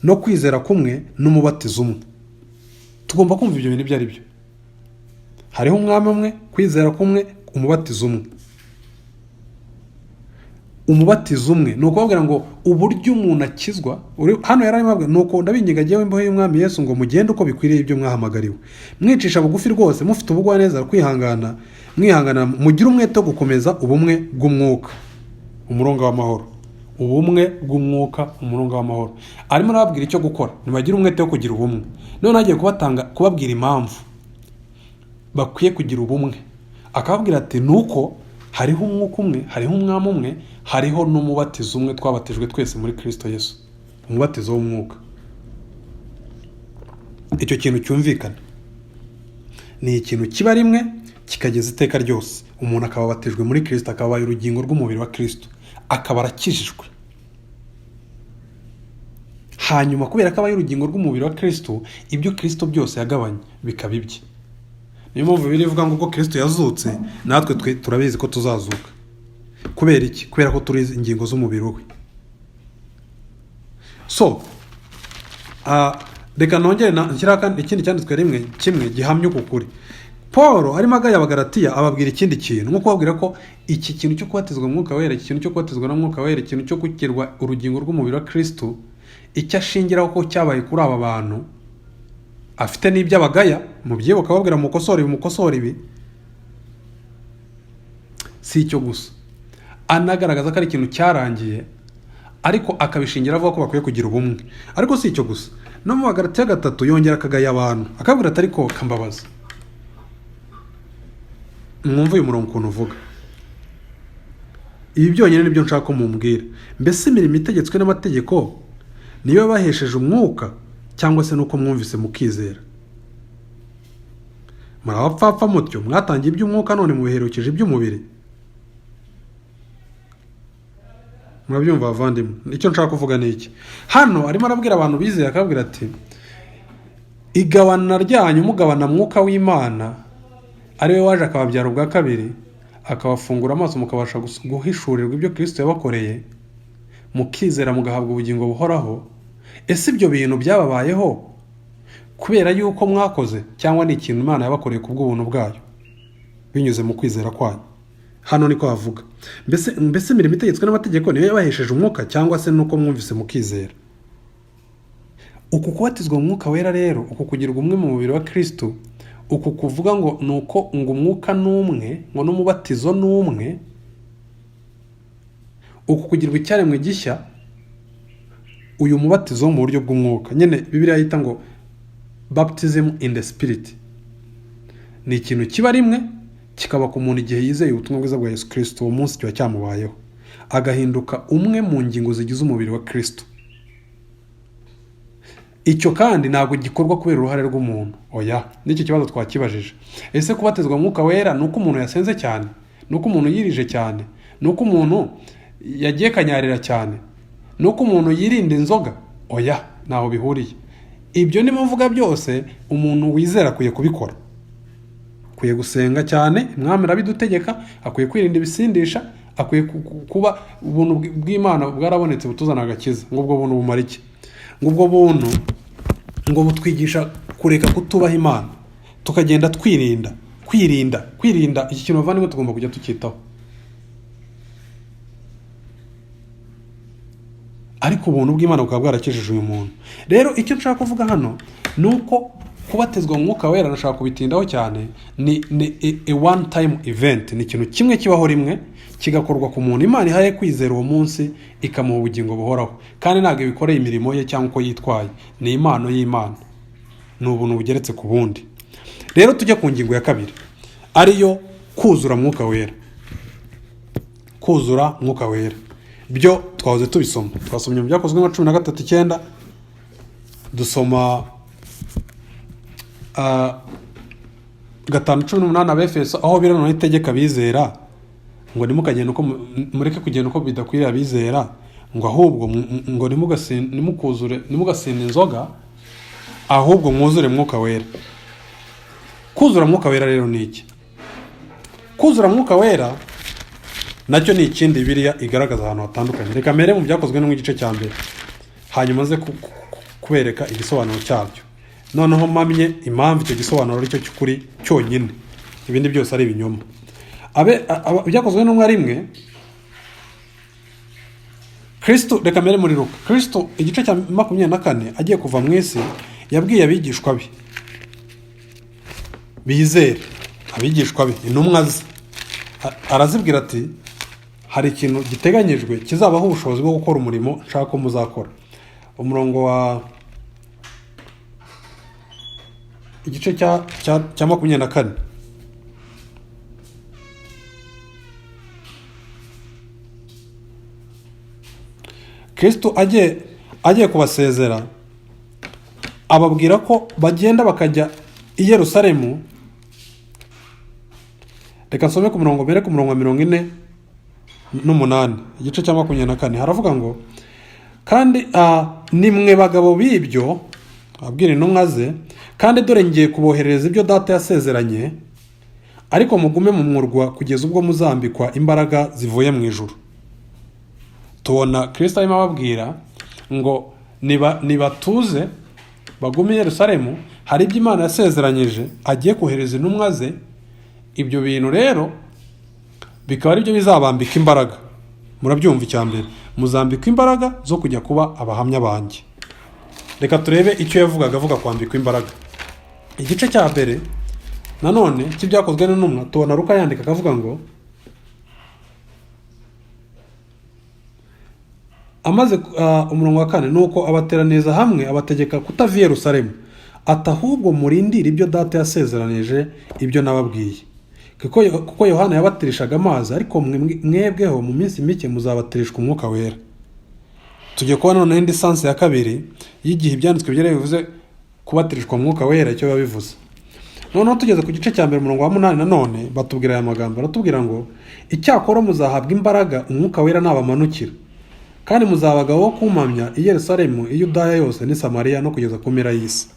no kwizera kumwe n'umubatizo umwe. Tugomba kumva ibyo bintu ibyo ari byo. Hariho umwami umwe, kwizera kumwe, umubatizo umwe. Umubatizo umwe ni ukubabwira ngo uburyo umuntu akizwa. Hano yararimo avuga nuko ndabinginga jyewe imbohe y'umwami Yesu ngo mugende uko bikwiriye ibyo mwahamagariwe, mwicisha bugufi rwose, mufite ubugwaneza, kwihangana, mwihangana, mugire umwete wo gukomeza ubumwe bw'umwuka, umurongo w'amahoro. Ubumwe bw'umwuka, umurongo w'amahoro. Arimo arababwira icyo gukora, ntibagire umwete wo kugira ubumwe. None agiye kubabwira impamvu bakwiye kugira ubumwe. Akababwira ati nuko hariho umwuka umwe, hariho umwami umwe, hariho n'umubatizo umwe twabatijwe twese muri Kristo Yesu, umubatizo w'umwuka. Icyo kintu cyumvikana. Ni ikintu kiba rimwe kikageza iteka ryose. Umuntu akaba abatijwe muri Kristo, akabaye urugingo rw'umubiri wa Kristo, akaba arakijijwe. Hanyuma kubera ko abaye urugingo rw'umubiri wa Kristo, ibyo Kristo byose yagabanye bikaba ibye. Niyo mpamvu Bibiliya ivuga ngo ubwo Kristo yazutse, natwe turabizi ko tuzazuka. Kubera iki? Kubera ko turi ingingo z'umubiri we. So reka nongere nshyira kandi ikindi cyanditswe rimwe kimwe gihamya uko kuri. Paul arimo agaya Abagalatiya ababwira ikindi kintu, nko kubabwira ko iki kintu cyo kubatizwa mu Mwuka Wera, iki kintu cyo kubatizwa na Mwuka Wera, ikintu cyo kugirwa urugingo rw'umubiri wa Kristo, icyo ashingiraho ko cyabaye kuri aba bantu, afite n'ibyo abagaya mu byibuka babwira mukosora ibi. Si icyo gusa, anagaragaza ko ari ikintu cyarangiye, ariko akabishingira avuga ko bakwiye kugira ubumwe. Ariko si icyo gusa, no mu Bagalatiya 3 yongera akagaya abantu, akabwira ati ariko kambabaza, mwumva uyu murongo ukuntu uvuga. Ibi byonyine nibyo nshaka ko mumbwira. Mbese imirimo itegetswe n'amategeko niyo bahesheje umwuka, cyangwa se nuko mwumvise mukizera? Murabapfapfa mutyo, mwatangiye iby'umwuka none mubiherukeje iby'umubiri. Murabyumva bavandimwe? Icyo nshaka kuvuga ni iki. Hano arimo arabwira abantu bizeye, akabwira ati igabana ryanyu mugabana Mwuka w'Imana, ari we waje akababyara ubwa kabiri, akabafungura amaso mukabasha guhishurirwa ibyo Kristo yabakoreye, mukizera mugahabwa ubugingo buhoraho. Ese ibyo bintu byababayeho kubera yuko mwakoze, cyangwa ni ikintu Imana yabakoreye ku bw'ubuntu bwayo? binyuze mu kwizera kwanyu. Hano niko havuga. Mbese imirimo itegetswe n'amategeko niyo yabahesheje umwuka, cyangwa se nuko mwumvise mukizera? Uku kubatizwa mu mwuka wera rero, uku kugirwa umwe mu mubiri wa Kristo, uku kuvuga ngo nuko ngo umwuka n'umwe, ngo n'umubatizo n'umwe, uku kugirwa icyaremwe gishya, uyu mubatizo mu buryo bw'umwuka, nyine Bibiliya yita ngo baptism in the spirit, ni ikintu kiba rimwe kikaba ku muntu igihe yizeye ubutumwa bwiza bwa Yesu Kristo. Uwo munsi kiba cyamubayeho, agahinduka umwe mu ngingo zigize umubiri wa Kristo. Icyo kandi ntabwo gikorwa kubera uruhare rw'umuntu. Oya, n'icyo kibazo twakibajije. Ese kubatizwa mu mwuka wera nuko umuntu yasenze cyane, nuko umuntu yirije cyane, nuko umuntu yagiye kanyarira cyane, nuko umuntu yirinda inzoga? Oya, ntaho bihuriye. Ibyo ndimo mvuga byose umuntu wizera akwiye kubikora. Akwiye gusenga cyane, Umwami arabidutegeka, akwiye kwirinda ibisindisha, akwiye kuba ubuntu bw'Imana bwarabonetse butuzana agakiza. Ngo ubwo buntu bumara iki? Ngo ubwo buntu ngo butwigisha kureka kutubaha Imana, tukagenda kwirinda. Iki kintu bavandimwe tugomba kujya tukitaho. Ariko ubuntu bw'Imana bukaba bwarakijije uyu muntu. Rero icyo nshaka kuvuga hano nuko kubatizwa mu mwuka wera, nashaka kubitindaho cyane, ni a one time event, ni ikintu kimwe kibaho rimwe, kigakorwa ku muntu Imana ihaye kwizera uwo munsi, ikamuha ubugingo buhoraho. Kandi ntabwo bikoreye imirimo ye cyangwa uko yitwaye, ni impano y'Imana, ni ubuntu bugeretse ku bundi. Rero tujya ku ngingo ya kabiri, ariyo kuzura mwuka wera. Kuzura mwuka wera, byo twahoze tubisoma, twasomye mu Byakozwe 13:9, dusoma 5:18 Abefeso, aho birano itegeka bizera ngo nimukagenda uko mureke kugenda uko bidakwiriye abizera, ngo ahubwo ngo nimugasina inzoga, ahubwo mwuzure mwuka wera. Kuzura mwuka wera rero ni iki? Kuzura mwuka wera nacyo ni ikindi Bibiliya igaragaza ahantu hatandukanye. Reka mbere mu Byakozwe no mu gice cya mbere, hanyuma ze kubereka igisobanuro cyabyo, noneho mpamye impamvu icyo gisobanuro ari cyo cy'ukuri cyonyine, ibindi byose ari ibinyoma. Byakozwe n'umwe rimwe, Kristo, reka mbere muri Luka, Kristo igice cya 24 agiye kuva mu isi, yabwiye abigishwa be bizere, abigishwa be intumwa ze, arazibwira ati hari ikintu giteganyijwe kizabaho ubushobozi bwo gukora umurimo nshaka ko muzakora. Umurongo wa igice cya 24, Kristo agiye kubasezera, ababwira ko bagenda bakajya i Yerusalemu. Reka nsome ku murongo mbere, ku murongo wa 48, igice cya 24, haravuga ngo kandi nimwe bagabo b'ibyo, abwira intumwa ze, kandi dore ngiye kuboherereza ibyo Data yasezeranye, ariko mugume mu murwa kugeza ubwo muzambikwa imbaraga zivuye mu ijuru. Tubona Kristo arimo ababwira ngo nibatuze bagume i Yerusalemu, hari ibyo Imana yasezeranyije, agiye kohereza intumwa ze. Ibyo bintu rero bikaba ari byo bizabambika imbaraga. Murabyumva, icya mbere muzambika imbaraga zo kujya kuba abahamya banjye. Reka turebe icyo yavugaga avuga kwambikwa imbaraga. Igice cya mbere nanone cy'Ibyakozwe n'Intumwa, tubona Luka yandika akavuga ngo amaze umurongo wa 4, nuko abateraniriza hamwe abategeka kutava i Yerusalemu, atahubwo murindira ibyo Data yasezeranije, ibyo nababwiye. Kuko Yohana yabatirishaga amazi, ariko mwebweho mu minsi mike muzabatirishwa umwuka wera. Tujye kubona noneho indi sanse ya kabiri y'igihe ibyanditswe byera bivuze kubatirishwa umwuka wera, icyo biba bivuze. Noneho tugeze ku gice cya mbere umurongo wa 8, nanone batubwira aya magambo, baratubwira ngo icyakora muzahabwa imbaraga umwuka wera nabamanukira, kandi muzabagabo bo kumpamya i Yerusalemu, i Yudaya yose n'i Samariya no kugeza ku mpera y'isi.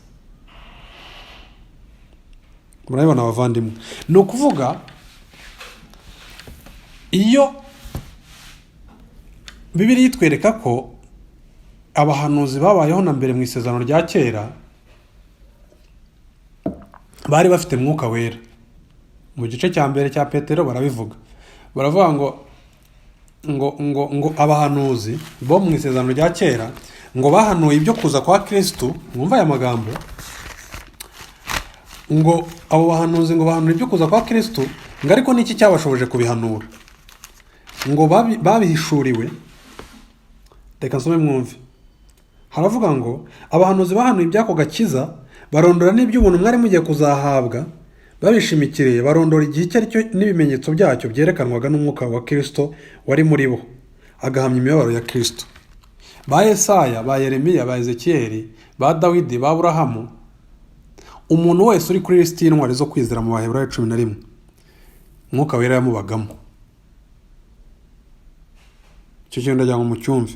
Murabibona abavandimwe, ni ukuvuga iyo Bibiliya itwereka ko abahanuzi babayeho na mbere mu isezerano rya kera bari bafite mwuka wera, mu gice cya mbere cya Petero barabivuga, baravuga ngo abahanuzi bo mu isezerano rya kera ngo bahanuye ibyo kuza kwa Kristo. Mwumva aya magambo, ngo abo bahanuzi ngo bahanura ibyo kuza kwa Kristo, ngo ariko niki cyabashoboje kubihanura? Ngo babihishuriwe. Reka nsome mwumve. Haravuga ngo abahanuzi bahanuye ibyako gakiza, barondora n'iby'ubuntu mwari mugiye kuzahabwa, babishimikiriye barondora igihe icyo ari cyo n'ibimenyetso byacyo byerekanwaga n'umwuka wa Kristo wari muri bo, agahamya imibabaro ya Kristo. Ba Yesaya, ba Yeremiya, ba Ezekiyeli, ba Dawidi, ba Aburahamu, umuntu wese uri kuri lisiti y'intwari zo kwizera mu Baheburayo 11, Mwuka Wera yamubagamo. Icyo kintu ndagira ngo mucyumve.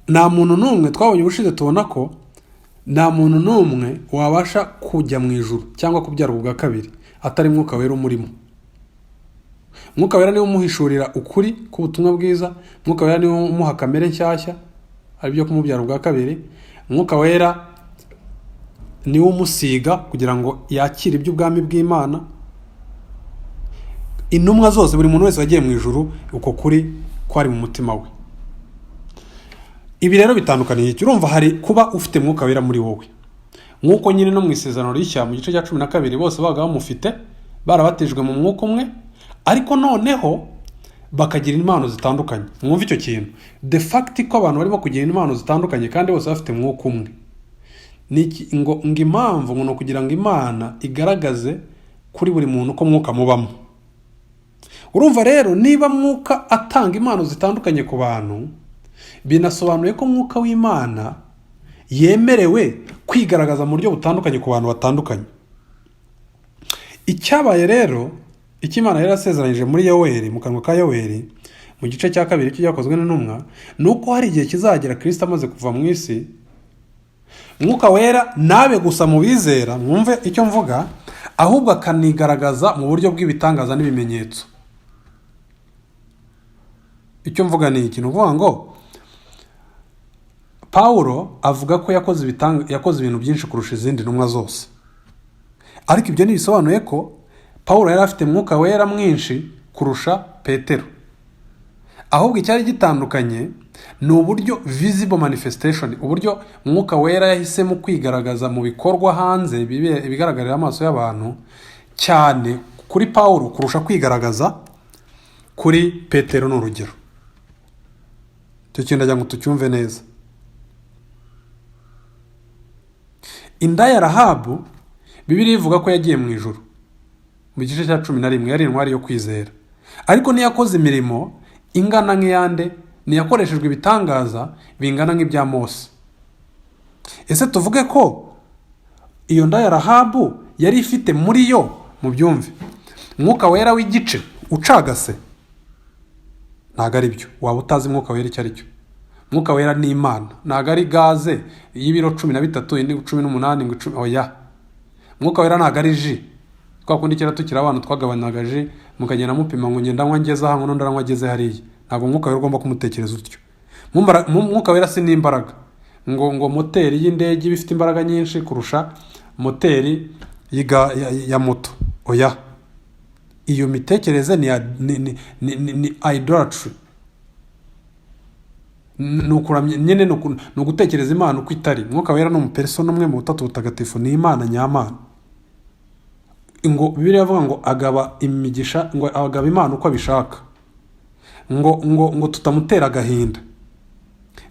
Nta muntu n'umwe, twabonye ubushize tubona ko nta muntu n'umwe wabasha kujya mu ijuru cyangwa kubyara ubwa kabiri atari Mwuka Wera umurimo. Mwuka Wera niwe umuhishurira ukuri k'ubutumwa bwiza. Mwuka Wera niwe umuha kamere nshyashya, ari byo kumubyara ubwa kabiri. Mwuka Wera niwe umusiga kugira ngo yakire iby'ubwami bw'Imana. Intumwa zose, buri muntu wese wagiye mu ijuru, uko kuri kwari mu mutima we. Ibi rero bitandukaniye iki? Urumva hari kuba ufite Mwuka Wera muri wowe, nk'uko nyine no mu isezerano rishya mu gice cya 12 bose babaga bamufite, barabatijwe mu mwuka umwe, ariko noneho bakagira impano zitandukanye. Mwumva icyo kintu, the fact ko abantu barimo kugira impano zitandukanye kandi bose bafite mwuka umwe, ngo impamvu ngo kugira ngo Imana igaragaze kuri buri muntu ko mwuka mubamo. Urumva rero niba mwuka atanga impano zitandukanye ku bantu, binasobanuye ko mwuka w'Imana yemerewe kwigaragaza mu buryo butandukanye ku bantu batandukanye. Icyabaye rero, icyo Imana yari yasezeranyije muri Yoweri, mu kanwa ka Yoweri mu gice cya 2 cyo cyakozwe n'intumwa, nuko hari igihe kizagera Kristo amaze kuva mu isi, Mwuka Wera nabe gusa mu bizera, mwumve icyo mvuga, ahubwo akanigaragaza mu buryo bw'ibitangaza n'ibimenyetso. Icyo mvuga ni ikintu uvuga ngo Paulo avuga ko yakoze ibintu byinshi kurusha izindi ntumwa zose, ariko ibyo ntibisobanuye ko Paulo yari afite Mwuka Wera mwinshi kurusha Petero. Ahubwo icyari gitandukanye ni uburyo visible manifestation, uburyo Mwuka Wera yahisemo kwigaragaza mu bikorwa hanze ibigaragarira amaso y'abantu cyane kuri Paulo kurusha kwigaragaza kuri Petero. N'urugero, icyo kintu ndagira ngo tucyumve neza. Inda ya Rahabu, Bibiliya ivuga ko yagiye mu ijuru mu gice cya 11, yari intwari yo kwizera, ariko ntiyakoze imirimo ingana nk'iyande, ntiyakoreshejwe ibitangaza bingana nk'ibya Mose. Ese tuvuge ko iyo nda ya Rahabu yari ifite muri yo, mu byumve, Mwuka Wera w'igice ucagase? Ntago ari byo. Waba utazi Mwuka Wera icyo ari cyo? Mwuka Wera ni Imana, ntago ari gaze y'ibiro 13 indi 18 ngo 10. Oya, Mwuka Wera ntago ari ji. Twakundi kera tukira abantu twagabanaga ji, mukagenda mupima ngo ngenda nywa ngeze aha ngo ndanywa ngeze hariya. Ntago Mwuka Wera ugomba kumutekereza utyo. Mwuka Wera si n'imbaraga ngo moteri y'indege ifite imbaraga nyinshi kurusha moteri ya moto. Oya, iyo mitekerereze ni idolatry. Nukuramye nyene no gutekereza Imana uko itari. Mwuka Wera no mu persona umwe mu butatu butagatifu, ni Imana nyamana. Ngo Bibiliya yavuga ngo agaba imigisha, ngo agaba Imana uko abishaka, ngo tutamutera agahinda,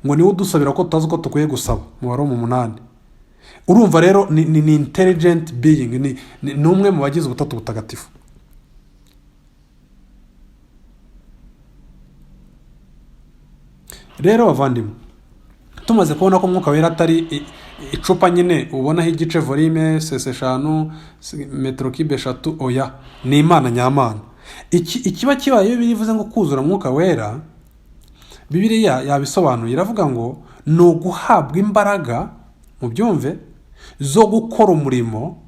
ngo niwe udusabira ko tutazi ko tukwiye gusaba, mu Baroma 8. Urumva rero ni intelligent being, ni umwe mu bagize ubutatu butagatifu. Rero bavandimwe, tumaze kubona ko Mwuka Wera atari icupa nyine ubonaho igice volume cc5 metero kibe 3. Oya, ni Imana nyamana. Ikiba kibaye bivuze ngo kuzura Mwuka Wera, Bibiliya yabisobanuye, iravuga ngo ni uguhabwa imbaraga, mu byumve, zo gukora umurimo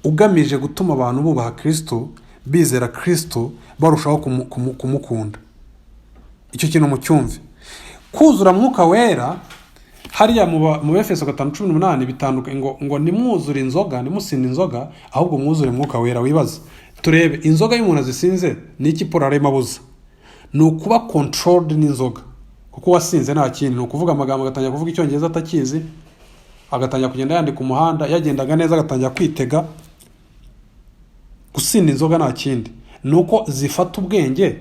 ugamije gutuma abantu bubaha Kristo, bizera Kristo, barushaho kumukunda. Icyo kintu mu cyumve. Kuzura Mwuka Wera hariya mu Efeso 5:18 bitandukanye ngo nimwuzure inzoga, nimusinde inzoga, ahubwo mwuzure mwuka wera. Wibaza turebe inzoga y'umuntu azisinze niki Paul arema abuza? Ni ukuba controlled n'inzoga, kuko wasinze nta kindi, ni ukuvuga amagambo agatangira kuvuga icyongereza atakizi, agatangira kugenda yandika umuhanda, yagendaga neza agatangira kwitega. Gusinda inzoga nta kindi, ni uko zifata ubwenge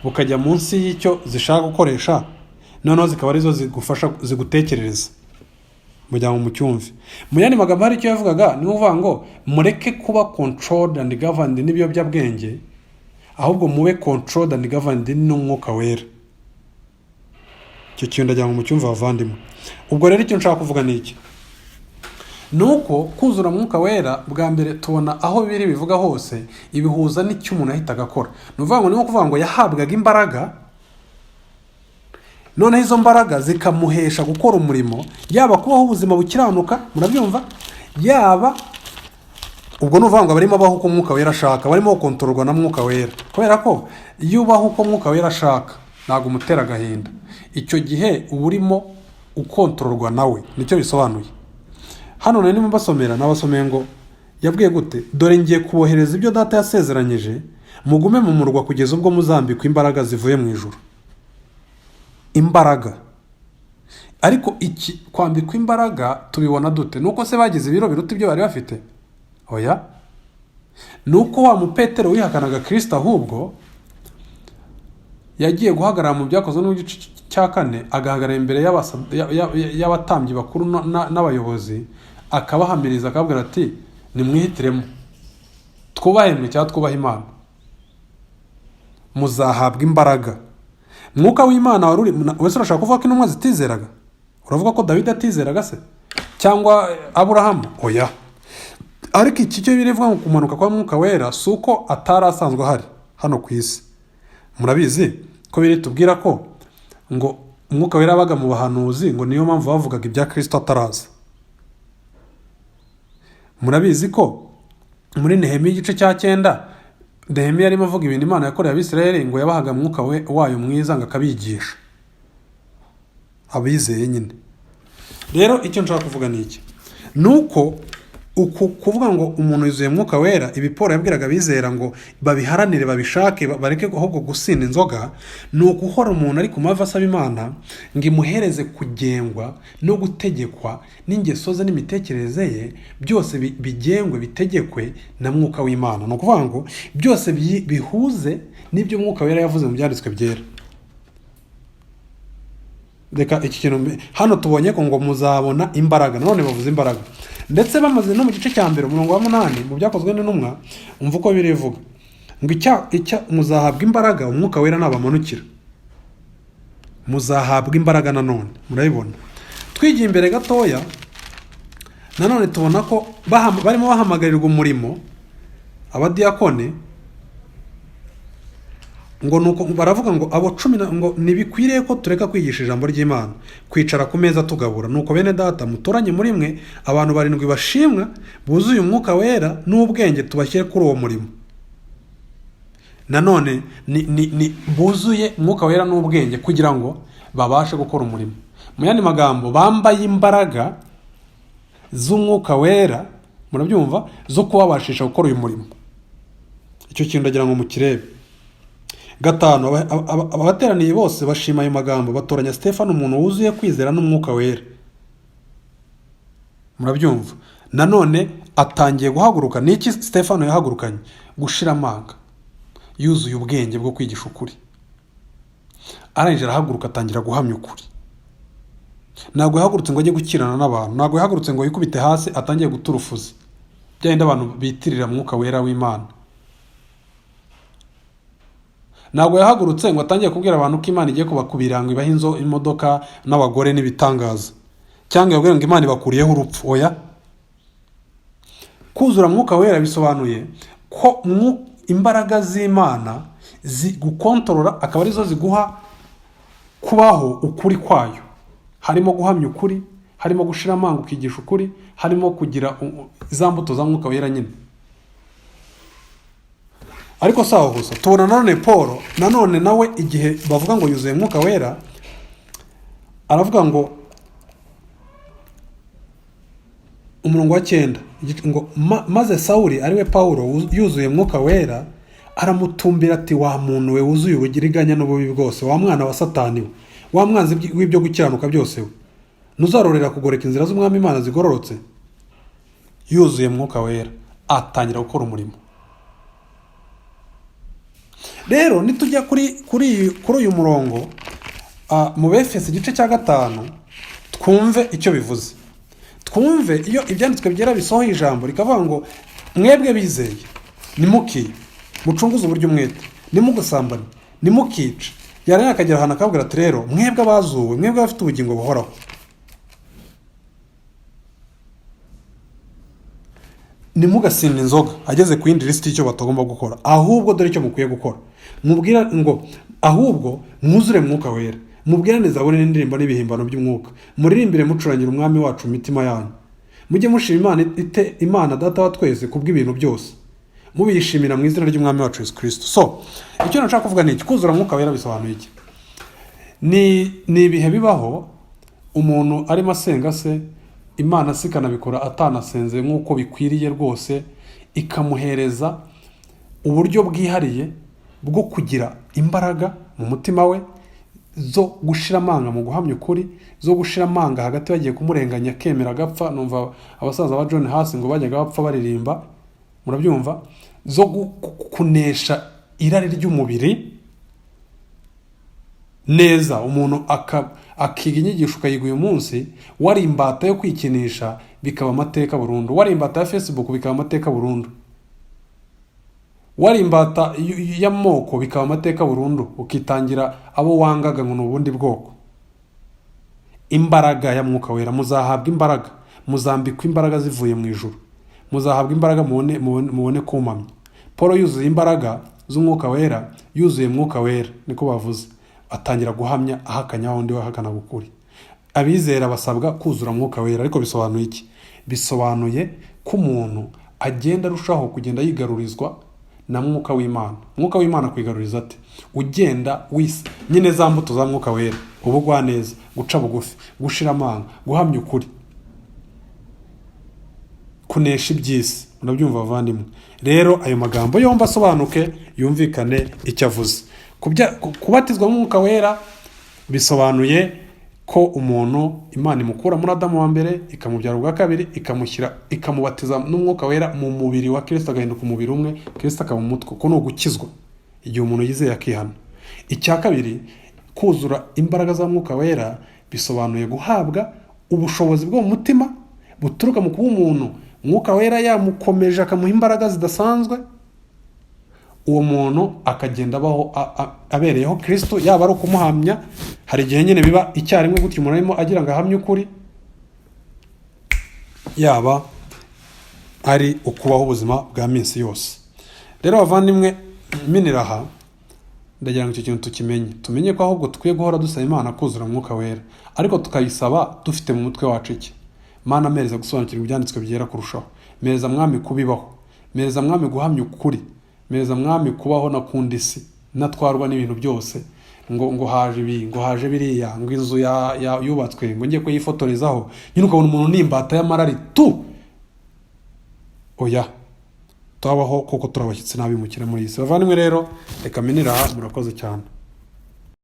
bukajya munsi y'icyo zishaka gukoresha, noneho zikaba arizo zigufasha zigutekerereza mujya mu cyumve. Mu yandi magambo hari icyo yavugaga, ni uvuga ngo mureke kuba controlled and governed n'ibiyobyabwenge, ahubwo mube controlled and governed n'umwuka wera. Icyo kintu ndagira ngo mu cyumve bavandimwe. Ubwo rero icyo nshaka kuvuga ni iki? Nuko kuzura mwuka wera bwa mbere tubona aho biri bivuga hose ibihuza n'icyo umuntu ahitaga akora. Ni uvuga ngo ni nko kuvuga ngo yahabwaga imbaraga, none izo mbaraga zikamuhesha gukora umurimo, yaba kubaho ubuzima bukiranuka, murabyumva, yaba ubwo nuvuga ngo barimo baho uko mwuka wera ashaka, barimo kontrolwa na mwuka wera. Kubera ko iyo ubaho uko mwuka wera ashaka ntago umutera agahinda, icyo gihe uba urimo ukontororwa nawe. Nicyo bisobanuye. Hano nari mbasomera nabasomeye ngo yabwiye gute, dore ngiye kubohereza ibyo data yasezeranyije, mugume mu murwa kugeza ubwo muzambikwa imbaraga zivuye mu ijuru. Imbaraga. Ariko iki kwambikwa imbaraga tubibona dute? Nuko se bagize ibiro biruta ibyo bari bafite? Oya. Nuko wa mupetero wihakanaga Kristo ahubwo yagiye guhagarara mu byakozwe n'igice cya 4, agahagarara imbere y'abatambyi bakuru n'abayobozi, akabahamiriza akabwira ati nimwihitiremo, twubahe mwe cyangwa twubahe Imana, muzahabwa imbaraga. Mwuka w'Imana waruri wese. Urashaka kuvuga ko intumwa zitizeraga? Uravuga ko David atizeraga se cyangwa Aburahamu? Oya. Ariko iki cyo birivuga ngo kumanuka kwa mwuka wera suko atarasanzwe hari hano ku isi. Murabizi ko biri tubwira ko ngo umwuka wera abaga mu bahanuzi, ngo niyo mpamvu bavugaga ibya Kristo ataraza. Murabizi ko muri Nehemiya igice cya 9 Nehemiya arimo avuga ibintu Imana yakoreye Abisirayeli, ngo yabahaga mwuka wayo mwiza ngo akabigisha abizeye nyine. Rero icyo nshaka kuvuga ni iki? Nuko uku kuvuga ngo umuntu yuzuye mwuka wera, ibi Paul yabwiraga bizera ngo babiharanire babishake bareke ahubwo gusinda inzoga, ni ukuhora umuntu ari ku mavi asaba Imana ngo imuhereze kugengwa no gutegekwa n'ingeso ze n'imitekerereze ye, byose bigengwe bitegekwe na mwuka w'Imana. Ni ukuvuga ngo byose bihuze n'ibyo mwuka wera yavuze mu byanditswe byera. Reka iki kintu hano tubonye ko ngo muzabona imbaraga, none bavuze imbaraga. Ndetse bamaze no mu gice cya 1 umurongo wa 8 mu byakozwe n'intumwa, umva uko birivuga ngo icya muzahabwa imbaraga, umwuka wera nabamanukira, muzahabwa imbaraga. Nanone murabibona twigiye imbere gatoya, nanone tubona ko barimo bahamagarirwa umurimo abadiyakone, ngo nuko baravuga ngo abo 10 ngo nibikwiriye ko tureka kwigisha ijambo ry'Imana, kwicara ku meza tugabura. Nuko bene data mutoranye muri mwe abantu 7 bashimwa buzuye umwuka wera n'ubwenge, tubashyire kuri uwo murimo. Nanone ni buzuye umwuka wera n'ubwenge kugira ngo babashe gukora umurimo. Mu yandi magambo bambaye imbaraga z'umwuka wera, murabyumva, zo kubabashisha gukora uyu murimo. Icyo kintu ndagira ngo mukirebe. 5 abateraniye bose bashima ayo magambo, batoranya Stefano umuntu wuzuye kwizera n'umwuka wera. Murabyumva. Nanone atangiye guhaguruka. Niki Stefano yahagurukanye? Gushira amanga, yuzuye ubwenge bwo kwigisha ukuri. Arangije arahaguruka atangira guhamya ukuri. Ntabwo yahagurutse ngo ajye gukirana n'abantu, ntabwo yahagurutse ngo yikubite hasi atangiye guturufuza byenda abantu bitirira mwuka wera w'Imana. Ntabwo yahagurutse ngo atangiye kubwira abantu ko Imana igiye kubakubira ngo ibahe imodoka n'abagore n'ibitangaza, cyangwa yabwira ngo Imana ibakuriyeho urupfu. Oya. Kuzura mwuka wera bisobanuye ko imbaraga z'Imana zigukontorora, akaba arizo ziguha kubaho ukuri kwayo. Harimo guhamya ukuri, harimo gushira amanga ukigisha ukuri, harimo kugira za mbuto za mwuka wera nyine. Ariko saho gusa tubona nanone Paul nanone nawe igihe bavuga ngo yuzuye mwuka wera, aravuga ngo umurongo wa 9 ngo maze Sawuli ariwe Paulo yuzuye mwuka wera aramutumbira ati wa muntu we wuzuye ubugiriganya n'ububi bwose, wa mwana wa Satani we, wa mwanzi w'ibyo gukiranuka byose we, ntuzarorera kugoreka inzira z'umwami Imana zigororotse. Yuzuye mwuka wera atangira gukora umurimo. Rero nitujya kuri uyu murongo mu Befeso igice cya 5 twumve icyo bivuze. Twumve iyo ibyanditswe byera bisohoye ijambo rikavuga ngo mwebwe bizeye nimukiye mucunguze uburyo umwete nimugusambane nimukice. Yaranya akagera hana akabwira ati rero mwebwe abazuwe mwebwe bafite ubugingo buhoraho nimugasinda inzoga. Ageze ku yindi list y'icyo batagomba gukora, ahubwo dore icyo mukwiye gukora, mubwira ngo ahubwo mwuzure mwuka wera, mubwirane zaburi n'indirimbo n'ibihimbano by'umwuka, muririmbire mucurangira umwami wacu mitima yanyu, mujye mushima Imana data wa twese kubw'ibintu byose, mubishimira mu izina ry'umwami wacu Yesu Kristo. So icyo nashaka kuvuga ni iki, kuzura mwuka wera bisobanuye iki? Ni ibihe bibaho umuntu arimo asenga se Imana sikanabikora atanasenze nk'uko bikwiriye rwose, ikamuhereza uburyo bwihariye bwo kugira imbaraga mu mutima we zo gushira amanga mu guhamya ukuri, zo gushira amanga hagati bagiye kumurenganya kemera gapfa. Numva abasaza ba John Hasi ngo bajyaga bapfa baririmba, murabyumva, zo kunesha irari ry'umubiri neza. Umuntu akiga inyigisho ukayiga uyu munsi, wari imbata yo kwikinisha bikaba amateka burundu, wari imbata ya Facebook bikaba amateka burundu, wari imbata y'amoko bikaba amateka burundu, ukitangira abo wangaga ngo n'ubundi bwoko. Imbaraga ya mwuka wera, muzahabwa imbaraga, muzambikwa imbaraga zivuye mu ijuru, muzahabwa imbaraga mubone kumamya. Paul yuzuye imbaraga z'umwuka wera, yuzuye mwuka wera niko bavuze, atangira guhamya ahakanya wundi wahakana gukuri. Abizera basabwa kuzura mwuka wera, ariko bisobanuye iki? Bisobanuye ko umuntu agenda arushaho kugenda yigarurizwa na mwuka w'Imana. Mwuka w'Imana kwigaruriza ate? Ugenda wise nyine za mbuto za mwuka wera, ubugwa neza, guca bugufi, gushira amanga, guhamya ukuri, kunesha ibyisi. Unabyumva bavandimwe? Rero ayo magambo yombi asobanuke, yumvikane icyo avuze. Kubatizwa mwuka wera bisobanuye ko umuntu Imana imukura muri Adamu wa mbere ikamubyara ubwa kabiri, ikamubatiza n'umwuka wera mu mubiri wa Kristo, agahinduka umubiri umwe, Kristo akaba umutwe. Ko no gukizwa igihe umuntu yizeye akihana. Icya kabiri, kuzura imbaraga za mwuka wera bisobanuye guhabwa ubushobozi bwo mu mutima buturuka mu kuba umuntu mwuka wera yamukomeje akamuha imbaraga zidasanzwe, uwo muntu akagenda abaho abereyeho Kristo, yaba ari ukumuhamya. Hari igihe nyine biba icyarimwe gutyo umuntu arimo agira ngo ahamye ukuri, yaba ari ukubaho ubuzima bwa minsi yose. Rero bavandimwe, miniraha ndagira ngo icyo kintu tumenye ko ahubwo tukwiye guhora dusaba Imana kuzura mwuka wera, ariko tukayisaba dufite mu mutwe wacu iki? Mana mereza gusobanukirwa ibyanditswe byera kurushaho, mereza mwami kubibaho, mereza mwami guhamya ukuri, mereza mwami kubaho na kundi si natwarwa n'ibintu byose ngo haje ibi, ngo haje biriya, ngo inzu yubatswe, ngo ngiye kuyifotorezaho, nyine ukabona umuntu n'imbata y'amarari tu. Oya, tubaho koko turabashyitsi n'abimukira muri iyi si. Bavandimwe rero, reka miniraha, murakoze cyane.